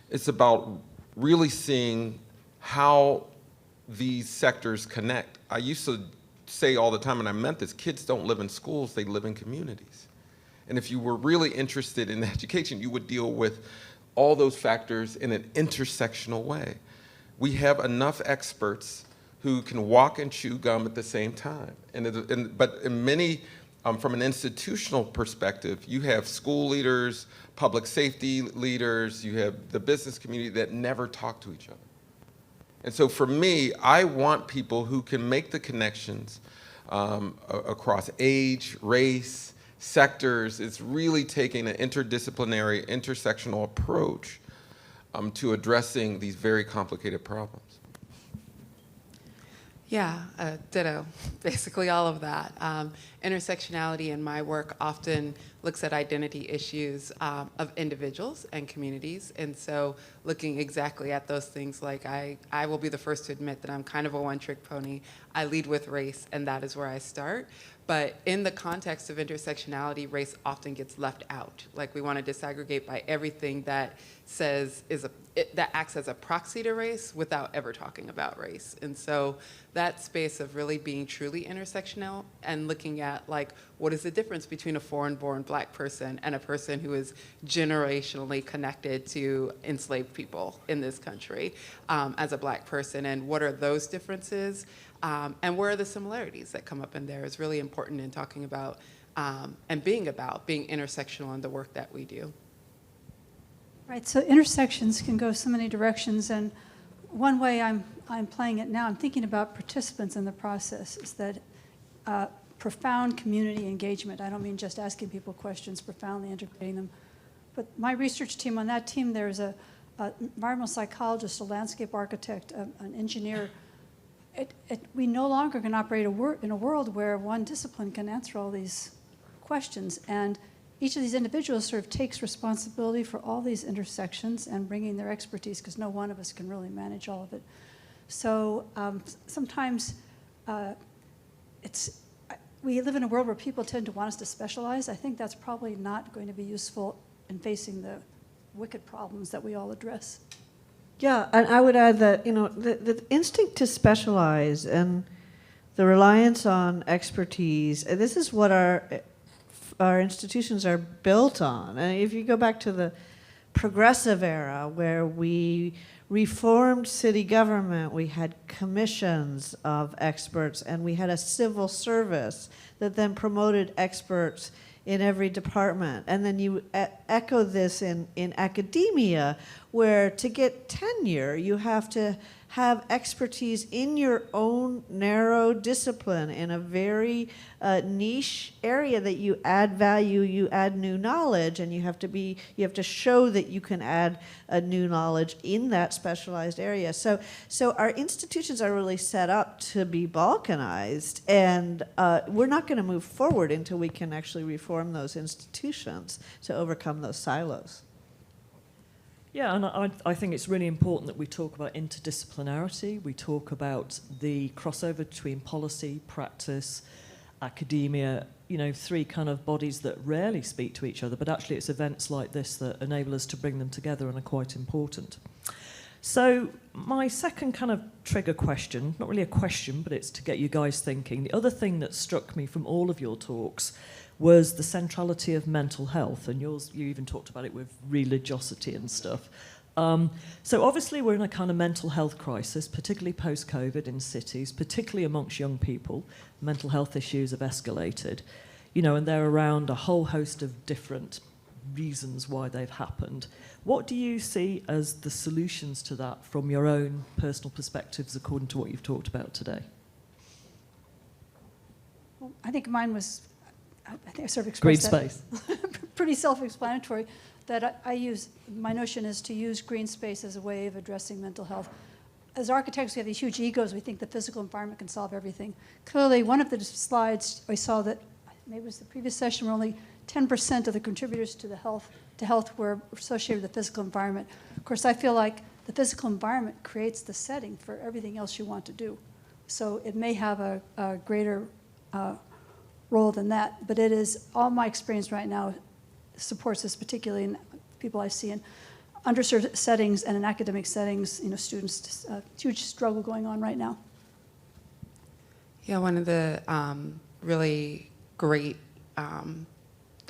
It's about really seeing how these sectors connect. I used to say all the time, and I meant this, kids don't live in schools, they live in communities. And if you were really interested in education, you would deal with all those factors in an intersectional way. We have enough experts who can walk and chew gum at the same time. But in many from an institutional perspective, you have school leaders, public safety leaders, you have the business community that never talk to each other. And so for me, I want people who can make the connections across age, race, sectors. It's really taking an interdisciplinary, intersectional approach to addressing these very complicated problems. Yeah, ditto, basically all of that. Intersectionality in my work often looks at identity issues of individuals and communities. And so looking exactly at those things, like I will be the first to admit that I'm kind of a one-trick pony. I lead with race, and that is where I start. But in the context of intersectionality, race often gets left out. Like we want to disaggregate by everything that says that acts as a proxy to race without ever talking about race. And so that space of really being truly intersectional and looking at like, what is the difference between a foreign-born Black person and a person who is generationally connected to enslaved people in this country as a Black person, and what are those differences? And where are the similarities that come up in there is really important in talking about and being intersectional in the work that we do. Right, so intersections can go so many directions, and one way I'm playing it now, I'm thinking about participants in the process, is that profound community engagement. I don't mean just asking people questions, profoundly integrating them. But my research team, on that team, there's an environmental psychologist, a landscape architect, an engineer. We no longer can operate in a world where one discipline can answer all these questions. And each of these individuals sort of takes responsibility for all these intersections and bringing their expertise, because no one of us can really manage all of it. So sometimes we live in a world where people tend to want us to specialize. I think that's probably not going to be useful in facing the wicked problems that we all address. Yeah, and I would add that, the instinct to specialize and the reliance on expertise, this is what our institutions are built on. And if you go back to the progressive era where we reformed city government, we had commissions of experts, and we had a civil service that then promoted experts in every department. And then you echo this in academia, where to get tenure, you have to have expertise in your own narrow discipline in a very niche area that you add value, you add new knowledge, and you have to show that you can add a new knowledge in that specialized area. So our institutions are really set up to be balkanized, and we're not going to move forward until we can actually reform those institutions to overcome those silos. Yeah, and I think it's really important that we talk about interdisciplinarity. We talk about the crossover between policy, practice, academia, three kind of bodies that rarely speak to each other, but actually it's events like this that enable us to bring them together and are quite important. So my second kind of trigger question, not really a question, but it's to get you guys thinking. The other thing that struck me from all of your talks was the centrality of mental health, and you even talked about it with religiosity and stuff. So obviously we're in a kind of mental health crisis, particularly post-COVID in cities, particularly amongst young people. Mental health issues have escalated, and they're around a whole host of different reasons why they've happened. What do you see as the solutions to that from your own personal perspectives, according to what you've talked about today? Well, I think mine was, I think I sort of expressed green space. Pretty self-explanatory, that my notion is to use green space as a way of addressing mental health. As architects, we have these huge egos. We think the physical environment can solve everything. Clearly, one of the slides, we saw that, maybe it was the previous session, where only 10% of the contributors to health were associated with the physical environment. Of course, I feel like the physical environment creates the setting for everything else you want to do. So it may have a greater role than that, but it is, all my experience right now supports this, particularly in people I see in underserved settings and in academic settings, students, huge struggle going on right now. Yeah, one of the really great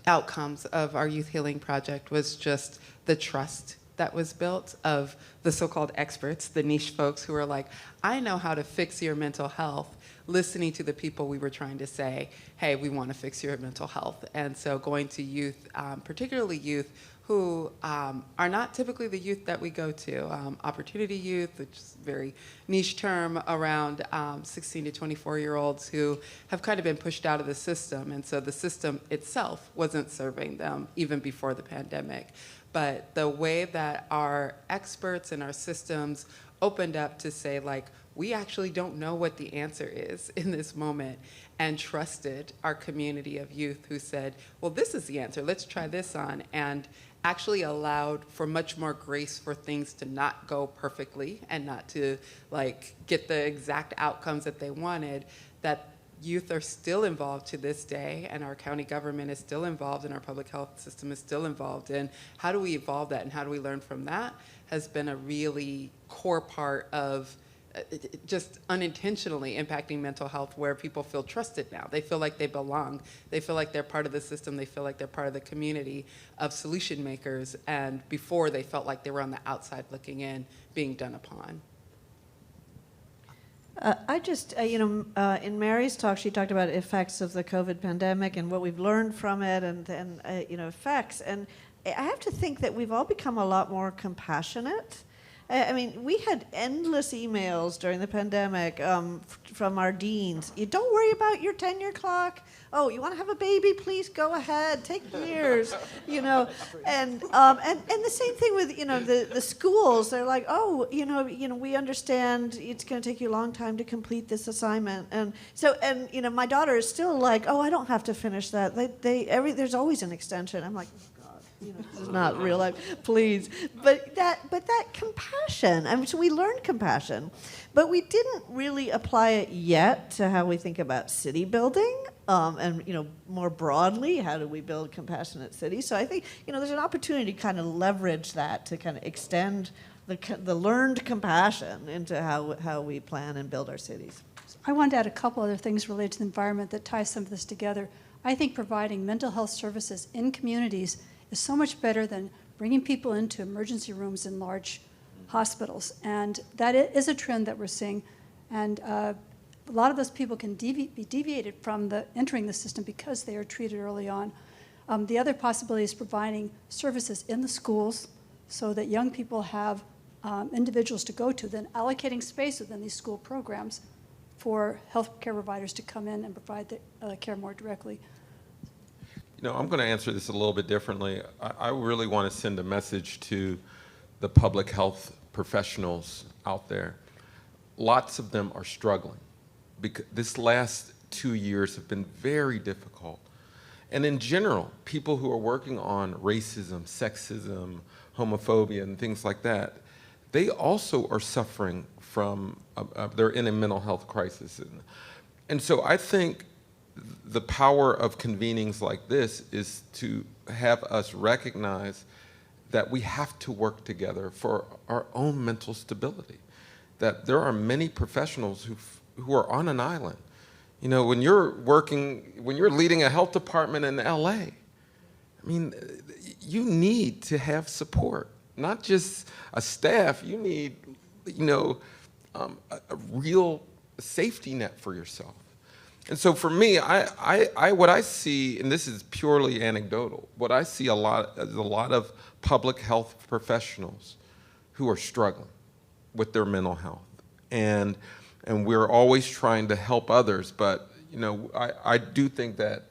outcomes of our Youth Healing Project was just the trust that was built of the so-called experts, the niche folks who are like, I know how to fix your mental health. listening to the people we were trying to say, hey, we want to fix your mental health. And so going to youth, particularly youth who are not typically the youth that we go to. Opportunity youth, which is a very niche term around 16 to 24-year-olds who have kind of been pushed out of the system. And so the system itself wasn't serving them even before the pandemic. But the way that our experts and our systems opened up to say, like, we actually don't know what the answer is in this moment, and trusted our community of youth who said, well, this is the answer, let's try this on, and actually allowed for much more grace for things to not go perfectly and not to like get the exact outcomes that they wanted, that youth are still involved to this day, and our county government is still involved, and our public health system is still involved in how do we evolve that and how do we learn from that has been a really core part of just unintentionally impacting mental health, where people feel trusted now. They feel like they belong. They feel like they're part of the system. They feel like they're part of the community of solution makers. And before, they felt like they were on the outside looking in, being done upon. I just, in Mary's talk, she talked about effects of the COVID pandemic and what we've learned from it, and effects. And I have to think that we've all become a lot more compassionate. I mean, we had endless emails during the pandemic from our deans. You don't worry about your tenure clock. Oh, you want to have a baby? Please go ahead. Take years. And the same thing with the schools. They're like, oh, we understand it's going to take you a long time to complete this assignment, and so my daughter is still like, oh, I don't have to finish that. There's always an extension. I'm like, this is not real life, please. But that compassion, so we learned compassion, but we didn't really apply it yet to how we think about city building, and more broadly, how do we build compassionate cities? So I think there's an opportunity to kind of leverage that to kind of extend the learned compassion into how we plan and build our cities. I wanted to add a couple other things related to the environment that tie some of this together. I think providing mental health services in communities is so much better than bringing people into emergency rooms in large hospitals. And that is a trend that we're seeing. And a lot of those people can be deviated from entering the system because they are treated early on. The other possibility is providing services in the schools so that young people have individuals to go to, then allocating space within these school programs for health care providers to come in and provide the care more directly. I'm going to answer this a little bit differently. I really want to send a message to the public health professionals out there. Lots of them are struggling because this last 2 years have been very difficult. And in general, people who are working on racism, sexism, homophobia, and things like that, they also are suffering from, they're in a mental health crisis. And so I think the power of convenings like this is to have us recognize that we have to work together for our own mental stability. That there are many professionals who are on an island. When you're leading a health department in LA, I mean, you need to have support, not just a staff. You need, a real safety net for yourself. And so for me, what I see, and this is purely anecdotal, what I see is a lot of public health professionals who are struggling with their mental health. And we're always trying to help others, but I do think that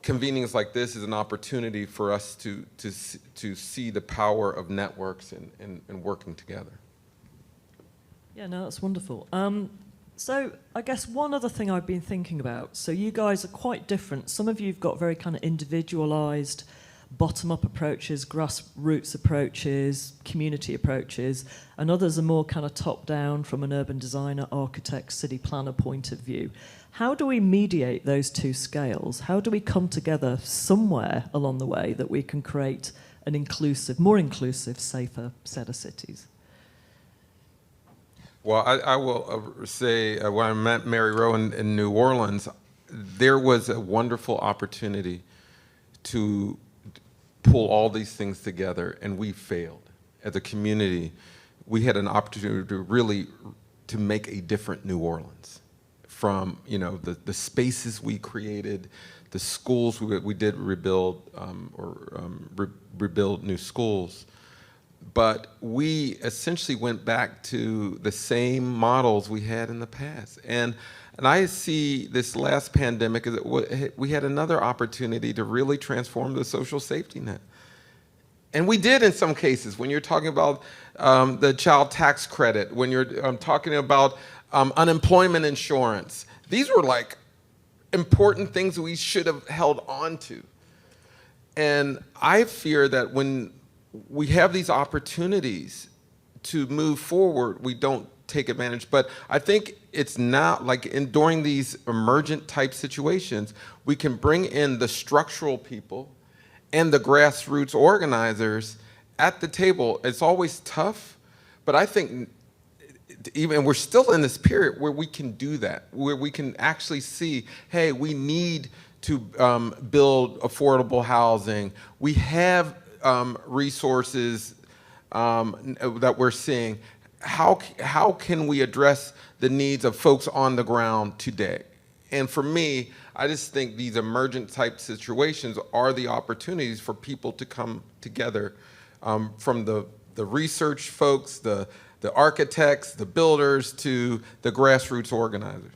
convenings like this is an opportunity for us to see the power of networks and working together. Yeah, no, that's wonderful. So I guess one other thing I've been thinking about, so you guys are quite different. Some of you have got very kind of individualized, bottom-up approaches, grassroots approaches, community approaches, and others are more kind of top-down from an urban designer, architect, city planner point of view. How do we mediate those two scales? How do we come together somewhere along the way that we can create an inclusive, more inclusive, safer set of cities? Well, I will say when I met Mary Rowe in New Orleans, there was a wonderful opportunity to pull all these things together, and we failed. As a community, we had an opportunity to really make a different New Orleans from, you know, the spaces we created, the schools we did rebuild, rebuild new schools. But we essentially went back to the same models we had in the past. And I see this last pandemic as we had another opportunity to really transform the social safety net. And we did in some cases. When you're talking about the child tax credit, when you're talking about unemployment insurance, these were like important things we should have held on to. And I fear that when we have these opportunities to move forward, we don't take advantage. But I think it's not like during these emergent type situations, we can bring in the structural people and the grassroots organizers at the table. It's always tough, but I think even we're still in this period where we can do that, where we can actually see, hey, we need to build affordable housing. We have resources that we're seeing. How can we address the needs of folks on the ground today? And for me, I just think these emergent type situations are the opportunities for people to come together, from the research folks, the architects, the builders, to the grassroots organizers.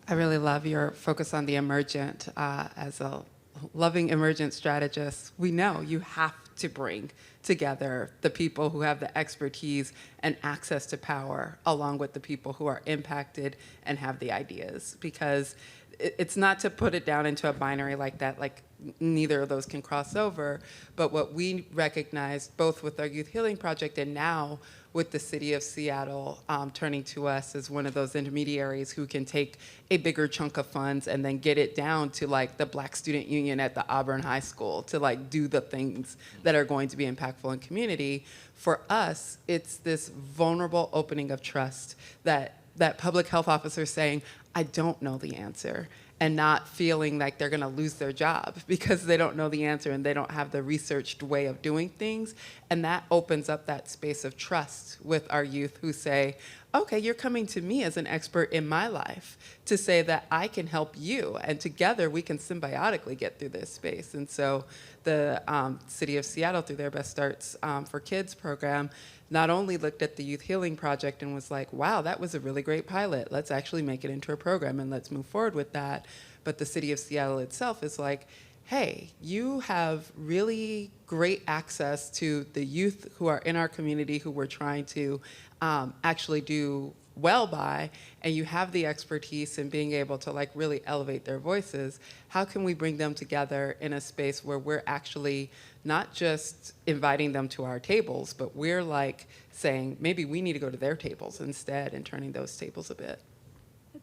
I really love your focus on the emergent. As a loving emergent strategist, we know you have to bring together the people who have the expertise and access to power, along with the people who are impacted and have the ideas. Because it's not to put it down into a binary like that, like neither of those can cross over, but what we recognize both with our Youth Healing Project and now with the city of Seattle turning to us as one of those intermediaries who can take a bigger chunk of funds and then get it down to like the Black Student Union at the Auburn High School to like do the things that are going to be impactful in community. For us, it's this vulnerable opening of trust that public health officer saying, I don't know the answer, and not feeling like they're gonna lose their job because they don't know the answer and they don't have the researched way of doing things. And that opens up that space of trust with our youth who say, okay, you're coming to me as an expert in my life to say that I can help you, and together we can symbiotically get through this space. And so the City of Seattle, through their Best Starts for Kids program, not only looked at the Youth Healing Project and was like, wow, that was a really great pilot. Let's actually make it into a program and let's move forward with that. But the City of Seattle itself is like, hey, you have really great access to the youth who are in our community who we're trying to actually do well by, and you have the expertise in being able to like really elevate their voices. How can we bring them together in a space where we're actually not just inviting them to our tables, but we're like saying maybe we need to go to their tables instead and turning those tables a bit?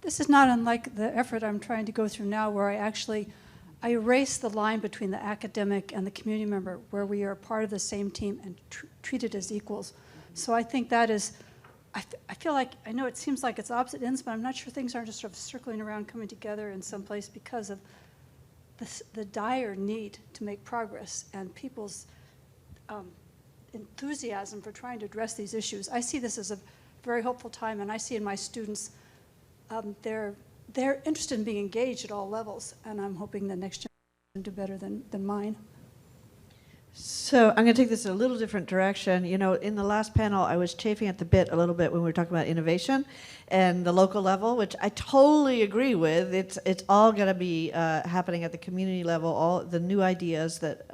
This is not unlike the effort I'm trying to go through now, where I erase the line between the academic and the community member, where we are part of the same team and treated as equals. So I think that is, I feel like, I know it seems like it's opposite ends, but I'm not sure things aren't just sort of circling around, coming together in some place because of the dire need to make progress and people's enthusiasm for trying to address these issues. I see this as a very hopeful time, and I see in my students, they're interested in being engaged at all levels, and I'm hoping the next generation will do better than mine. So I'm going to take this in a little different direction. You know, in the last panel, I was chafing at the bit a little bit when we were talking about innovation and the local level, which I totally agree with. It's all going to be happening at the community level, all the new ideas that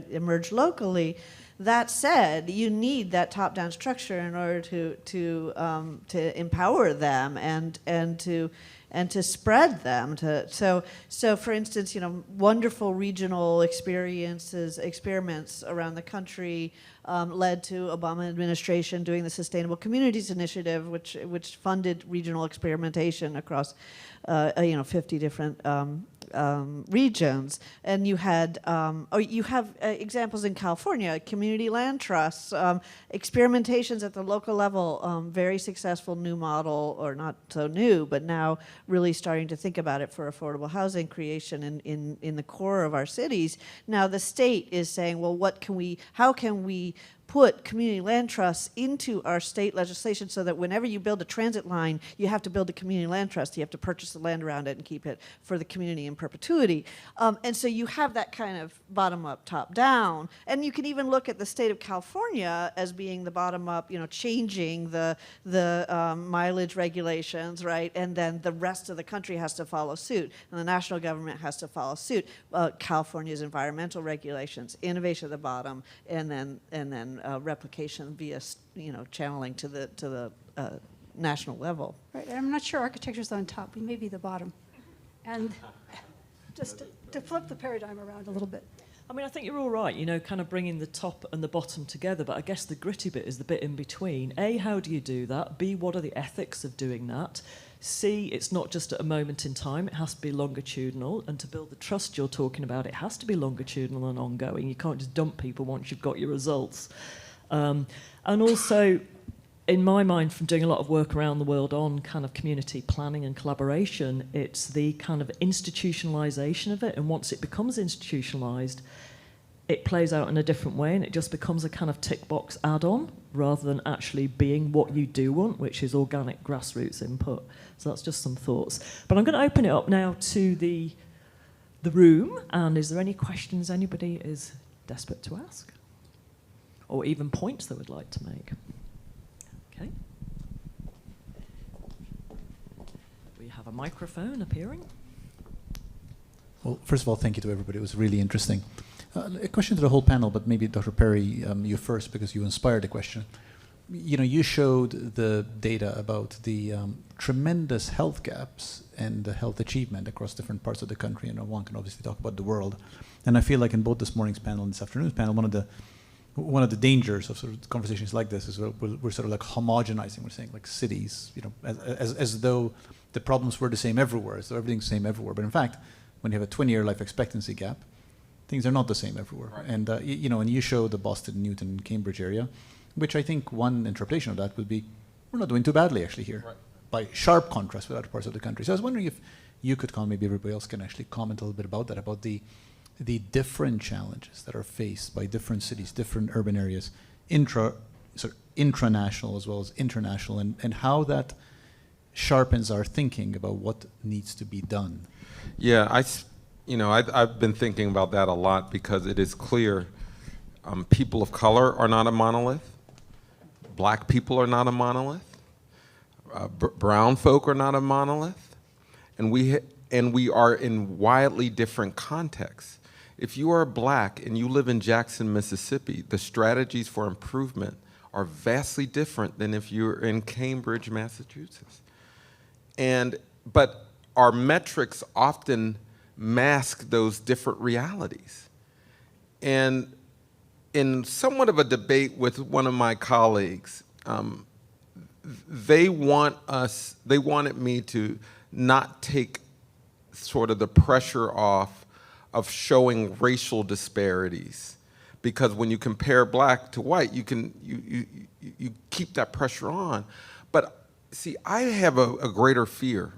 emerge locally. That said, you need that top-down structure in order to empower them and to spread them. So for instance, you know, wonderful regional experiments around the country led to Obama administration doing the Sustainable Communities Initiative, which funded regional experimentation across 50 different regions. And you had, you have examples in California, community land trusts, experimentations at the local level, very successful new model, or not so new, but now really starting to think about it for affordable housing creation in the core of our cities. Now the state is saying, well, how can we put community land trusts into our state legislation so that whenever you build a transit line, you have to build a community land trust. You have to purchase the land around it and keep it for the community in perpetuity. And so you have that kind of bottom-up, top-down. And you can even look at the state of California as being the bottom-up, changing the mileage regulations, right? And then the rest of the country has to follow suit. And the national government has to follow suit. California's environmental regulations, innovation at the bottom, and then replication via channeling to the national level. Right, and I'm not sure architecture's on top. We may be the bottom. And just to flip the paradigm around a little bit. I mean, I think you're all right, kind of bringing the top and the bottom together, but I guess the gritty bit is the bit in between. A, how do you do that? B, what are the ethics of doing that? C, it's not just at a moment in time, it has to be longitudinal, and to build the trust you're talking about, it has to be longitudinal and ongoing. You can't just dump people once you've got your results. And also, in my mind, from doing a lot of work around the world on kind of community planning and collaboration, it's the kind of institutionalization of it, and once it becomes institutionalized, it plays out in a different way, and it just becomes a kind of tick box add-on rather than actually being what you do want, which is organic grassroots input. So that's just some thoughts. But I'm going to open it up now to the room, and is there any questions anybody is desperate to ask? Or even points they would like to make? Okay. We have a microphone appearing. Well, first of all, thank you to everybody. It was really interesting. A question to the whole panel, but maybe Dr. Perry, you first, because you inspired the question. You showed the data about the tremendous health gaps and the health achievement across different parts of the country, and one can obviously talk about the world. And I feel like in both this morning's panel and this afternoon's panel, one of the dangers of sort of conversations like this is we're sort of like homogenizing. We're saying like cities, as though the problems were the same everywhere, as though everything's the same everywhere. But in fact, when you have a 20-year life expectancy gap, things are not the same everywhere. Right. And and you show the Boston, Newton, Cambridge area, which I think one interpretation of that would be we're not doing too badly actually here, right, by sharp contrast with other parts of the country. So I was wondering if you could comment, maybe everybody else can actually comment a little bit about that, about the different challenges that are faced by different cities, different urban areas, intranational as well as international, and how that sharpens our thinking about what needs to be done. Yeah, I've been thinking about that a lot because it is clear people of color are not a monolith, black people are not a monolith, brown folk are not a monolith, and we are in wildly different contexts. If you are black and you live in Jackson, Mississippi, the strategies for improvement are vastly different than if you're in Cambridge, Massachusetts. But our metrics often mask those different realities. And in somewhat of a debate with one of my colleagues, they wanted me to not take sort of the pressure off of showing racial disparities, because when you compare black to white, you keep that pressure on. But see, I have a greater fear.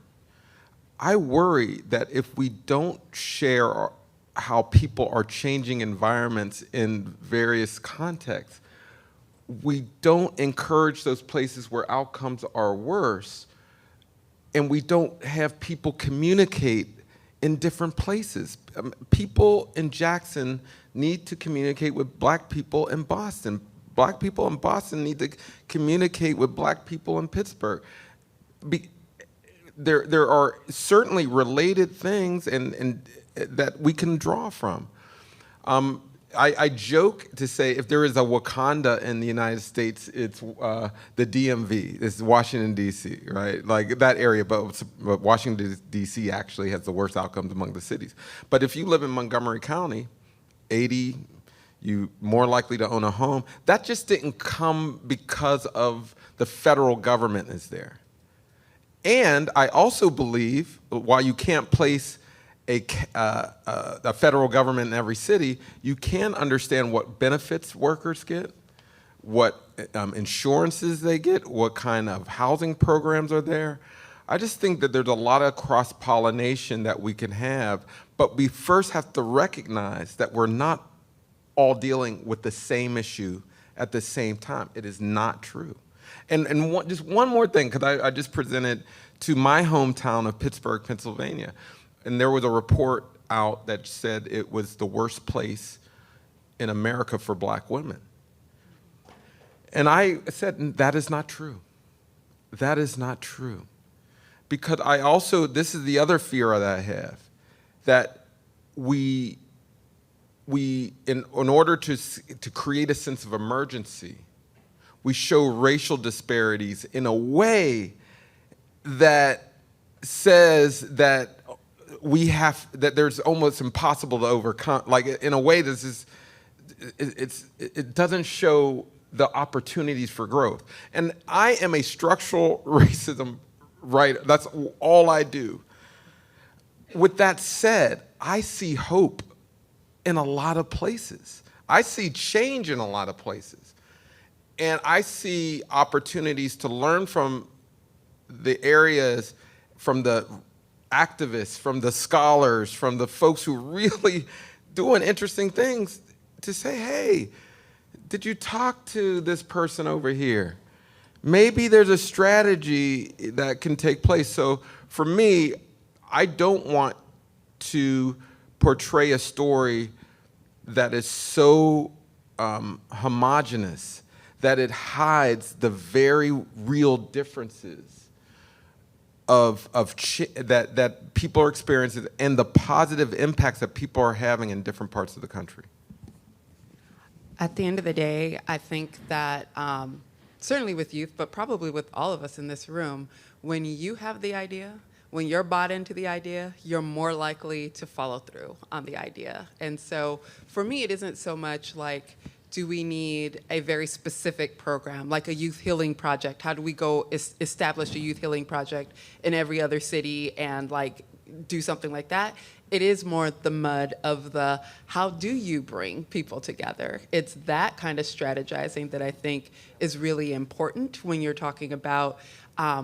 I worry that if we don't share how people are changing environments in various contexts, we don't encourage those places where outcomes are worse, and we don't have people communicate in different places. People in Jackson need to communicate with black people in Boston. Black people in Boston need to communicate with black people in Pittsburgh. There are certainly related things and that we can draw from. I joke to say if there is a Wakanda in the United States, it's the DMV. It's Washington, D.C., right? Like that area, but Washington, D.C. actually has the worst outcomes among the cities. But if you live in Montgomery County, 80, you're more likely to own a home. That just didn't come because of the federal government is there. And I also believe, while you can't place a federal government in every city, you can understand what benefits workers get, what insurances they get, what kind of housing programs are there. I just think that there's a lot of cross-pollination that we can have, but we first have to recognize that we're not all dealing with the same issue at the same time. It is not true. And just one more thing, because I just presented to my hometown of Pittsburgh, Pennsylvania, and there was a report out that said it was the worst place in America for black women. And I said, that is not true. That is not true. Because I also, this is the other fear that I have, that we in order to create a sense of emergency, we show racial disparities in a way that says that that there's almost impossible to overcome. Like, in a way, it doesn't show the opportunities for growth. And I am a structural racism writer. That's all I do. With that said, I see hope in a lot of places. I see change in a lot of places. And I see opportunities to learn from the areas, from the activists, from the scholars, from the folks who really doing interesting things, to say, hey, did you talk to this person over here? Maybe there's a strategy that can take place. So for me, I don't want to portray a story that is so homogenous that it hides the very real differences that people are experiencing and the positive impacts that people are having in different parts of the country. At the end of the day, I think that certainly with youth, but probably with all of us in this room, when you have the idea, when you're bought into the idea, you're more likely to follow through on the idea. And so for me, it isn't so much like, do we need a very specific program, like a youth healing project? How do we go establish a youth healing project in every other city and like do something like that? It is more the mud of the, how do you bring people together? It's that kind of strategizing that I think is really important when you're talking about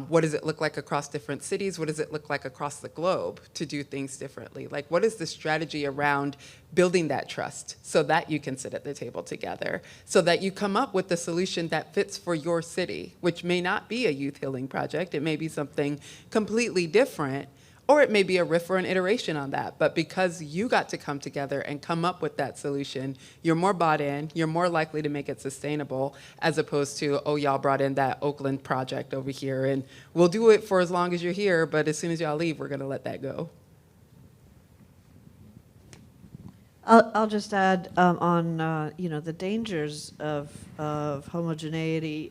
what does it look like across different cities? What does it look like across the globe to do things differently? Like, what is the strategy around building that trust so that you can sit at the table together, so that you come up with the solution that fits for your city, which may not be a youth healing project. It may be something completely different, or it may be a riff or an iteration on that. But because you got to come together and come up with that solution, you're more bought in, you're more likely to make it sustainable, as opposed to, oh, y'all brought in that Oakland project over here, and we'll do it for as long as you're here, but as soon as y'all leave, we're gonna let that go. I'll just add on the dangers of homogeneity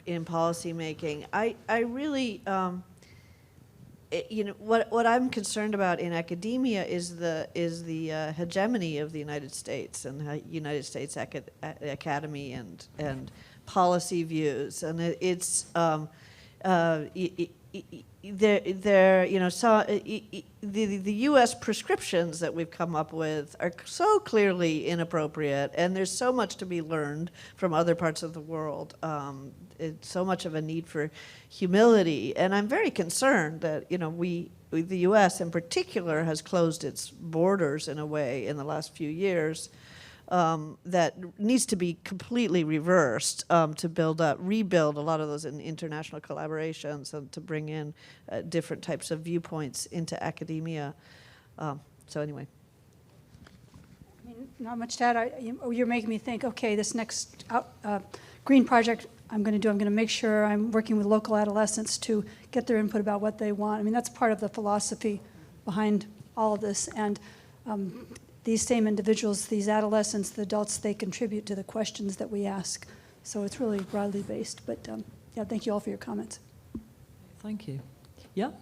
in policy making. I really what I'm concerned about in academia is the hegemony of the United States and the United States Academy and policy views, and the U.S. prescriptions that we've come up with are so clearly inappropriate, and there's so much to be learned from other parts of the world. It's so much of a need for humility, and I'm very concerned that the U.S. in particular has closed its borders in a way in the last few years that needs to be completely reversed to rebuild a lot of those international collaborations and to bring in different types of viewpoints into academia. So anyway. I mean, not much to add. You're making me think, okay, this next green project I'm going to make sure I'm working with local adolescents to get their input about what they want. I mean, that's part of the philosophy behind all of this. And these same individuals, these adolescents, the adults, they contribute to the questions that we ask. So it's really broadly based. But yeah, thank you all for your comments. Thank you. Yeah? And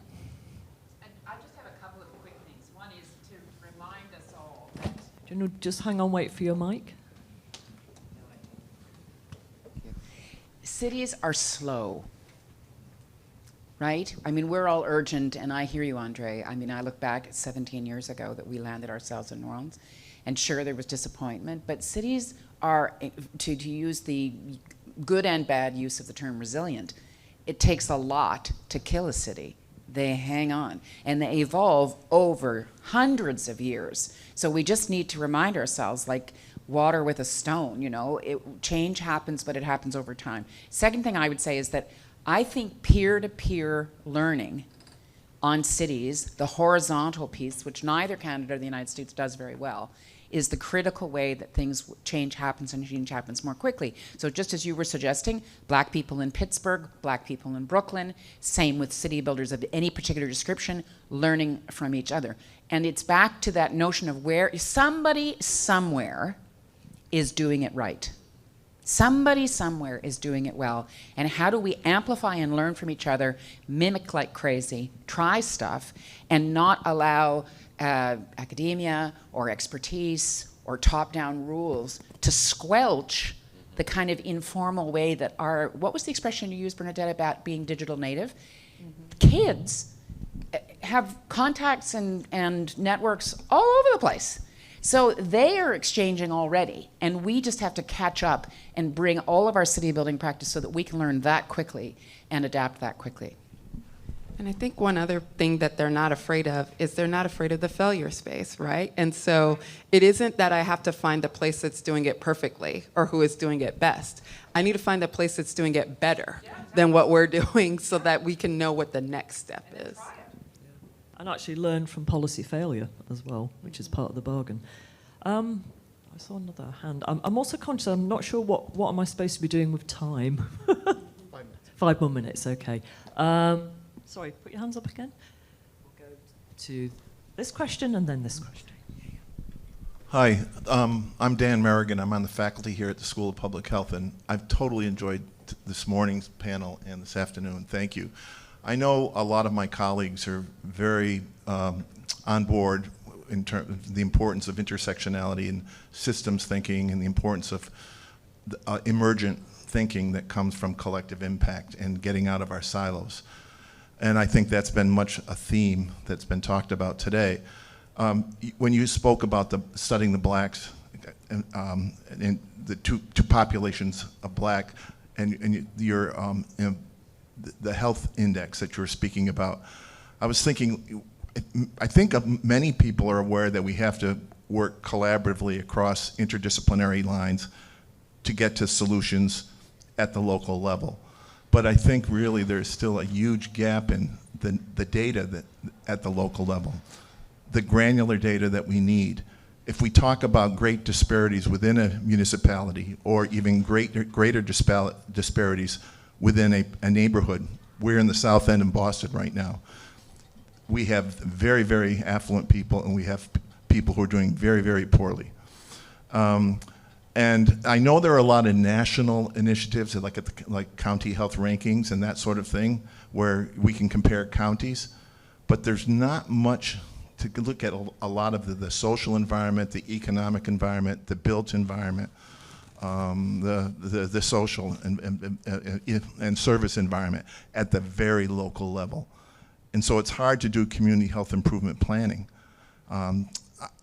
I just have a couple of quick things. One is to remind us all that... Do you want to just hang on, wait for your mic? Cities are slow, right? I mean, we're all urgent, and I hear you, Andre. I mean, I look back at 17 years ago that we landed ourselves in New Orleans, and sure, there was disappointment, but cities are, to use the good and bad use of the term resilient, it takes a lot to kill a city. They hang on, and they evolve over hundreds of years. So we just need to remind ourselves, like, water with a stone, change happens, but it happens over time. Second thing I would say is that I think peer-to-peer learning on cities, the horizontal piece, which neither Canada or the United States does very well, is the critical way that change happens and change happens more quickly. So just as you were suggesting, black people in Pittsburgh, black people in Brooklyn, same with city builders of any particular description, learning from each other. And it's back to that notion of where somebody somewhere is doing it right. Somebody somewhere is doing it well. And how do we amplify and learn from each other, mimic like crazy, try stuff, and not allow academia or expertise or top-down rules to squelch the kind of informal way that what was the expression you used, Bernadette, about being digital native? Mm-hmm. Kids have contacts and networks all over the place. So they are exchanging already, and we just have to catch up and bring all of our city building practice so that we can learn that quickly and adapt that quickly. And I think one other thing that they're not afraid of is they're not afraid of the failure space, right? And so it isn't that I have to find the place that's doing it perfectly or who is doing it best. I need to find the place that's doing it better than what we're doing so that we can know what the next step is. And actually learn from policy failure as well, which is part of the bargain. I saw another hand. I'm also conscious, I'm not sure what am I supposed to be doing with time. 5 minutes. 5 more minutes, okay. Sorry, put your hands up again. We'll go to this question and then this question. Hi, I'm Dan Merrigan. I'm on the faculty here at the School of Public Health, and I've totally enjoyed this morning's panel and this afternoon. Thank you. I know a lot of my colleagues are very on board in terms of the importance of intersectionality and systems thinking and the importance of emergent thinking that comes from collective impact and getting out of our silos. And I think that's been much a theme that's been talked about today. When you spoke about studying the blacks and the two populations of black and the health index that you were speaking about, I was thinking, I think many people are aware that we have to work collaboratively across interdisciplinary lines to get to solutions at the local level. But I think really there's still a huge gap in the data that at the local level, the granular data that we need. If we talk about great disparities within a municipality or even greater disparities within a neighborhood, we're in the South End in Boston right now. We have very, very affluent people and we have people who are doing very, very poorly. And I know there are a lot of national initiatives like county health rankings and that sort of thing where we can compare counties, but there's not much to look at a lot of the social environment, the economic environment, the built environment, the social and service environment at the very local level. And so it's hard to do community health improvement planning. And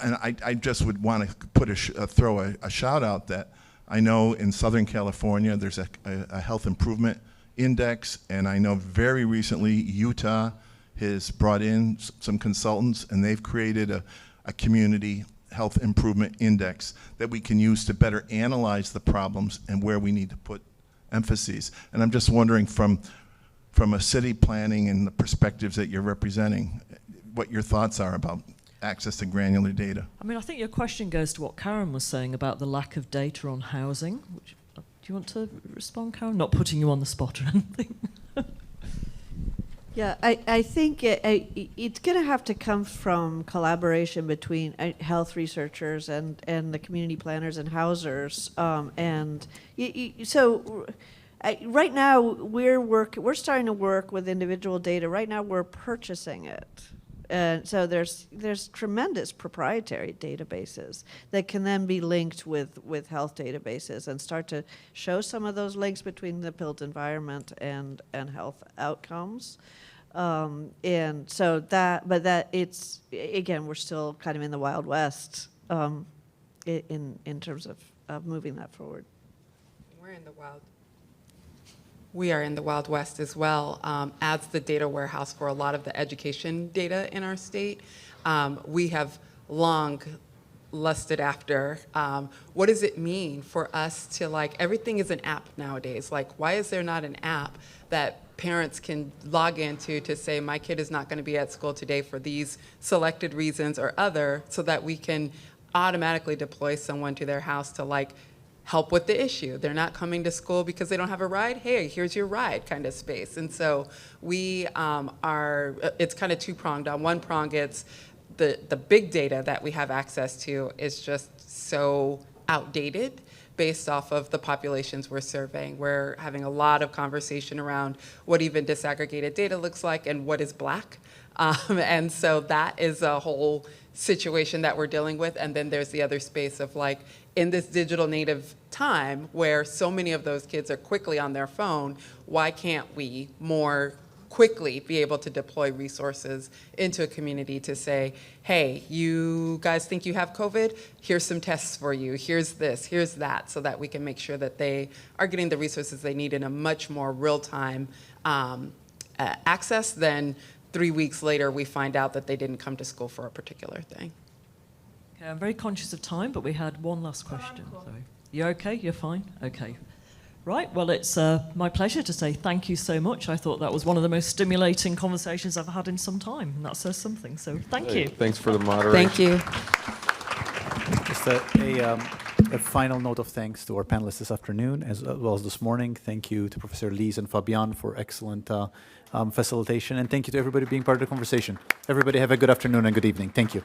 I just would want to throw a shout out that I know in Southern California there's a health improvement index, and I know very recently Utah has brought in some consultants and they've created a community health improvement index that we can use to better analyze the problems and where we need to put emphases. And I'm just wondering from a city planning and the perspectives that you're representing, what your thoughts are about access to granular data. I mean, I think your question goes to what Karen was saying about the lack of data on housing. Do you want to respond, Karen? Not putting you on the spot or anything. Yeah, I think it's going to have to come from collaboration between health researchers and the community planners and housers. Right now we're starting to work with individual data. Right now we're purchasing it. And so there's tremendous proprietary databases that can then be linked with health databases and start to show some of those links between the built environment and health outcomes. And so but it's, again, we're still kind of in the Wild West in terms of moving that forward. We are in the Wild West as well, as the data warehouse for a lot of the education data in our state. We have long lusted after. What does it mean for us to, like, everything is an app nowadays. Like, why is there not an app that parents can log into to say, my kid is not going to be at school today for these selected reasons or other, so that we can automatically deploy someone to their house to, like, help with the issue. They're not coming to school because they don't have a ride. Hey, here's your ride kind of space. And so we it's kind of two-pronged. On one prong, it's the big data that we have access to is just so outdated based off of the populations we're surveying. We're having a lot of conversation around what even disaggregated data looks like and what is Black. And so that is a whole situation that we're dealing with. And then there's the other space of, like, in this digital native time where so many of those kids are quickly on their phone, why can't we more quickly be able to deploy resources into a community to say, hey, you guys think you have COVID? Here's some tests for you. Here's this, here's that, so that we can make sure that they are getting the resources they need in a much more real-time access than 3 weeks later we find out that they didn't come to school for a particular thing. Okay, I'm very conscious of time, but we had one last question. Sorry. You okay? You're fine? Okay. Right, well, it's my pleasure to say thank you so much. I thought that was one of the most stimulating conversations I've had in some time, and that says something, so thank you. Thanks for the moderation. Thank you. Just a final note of thanks to our panelists this afternoon, as well as this morning. Thank you to Professor Lees and Fabian for excellent facilitation, and thank you to everybody being part of the conversation. Everybody have a good afternoon and good evening. Thank you.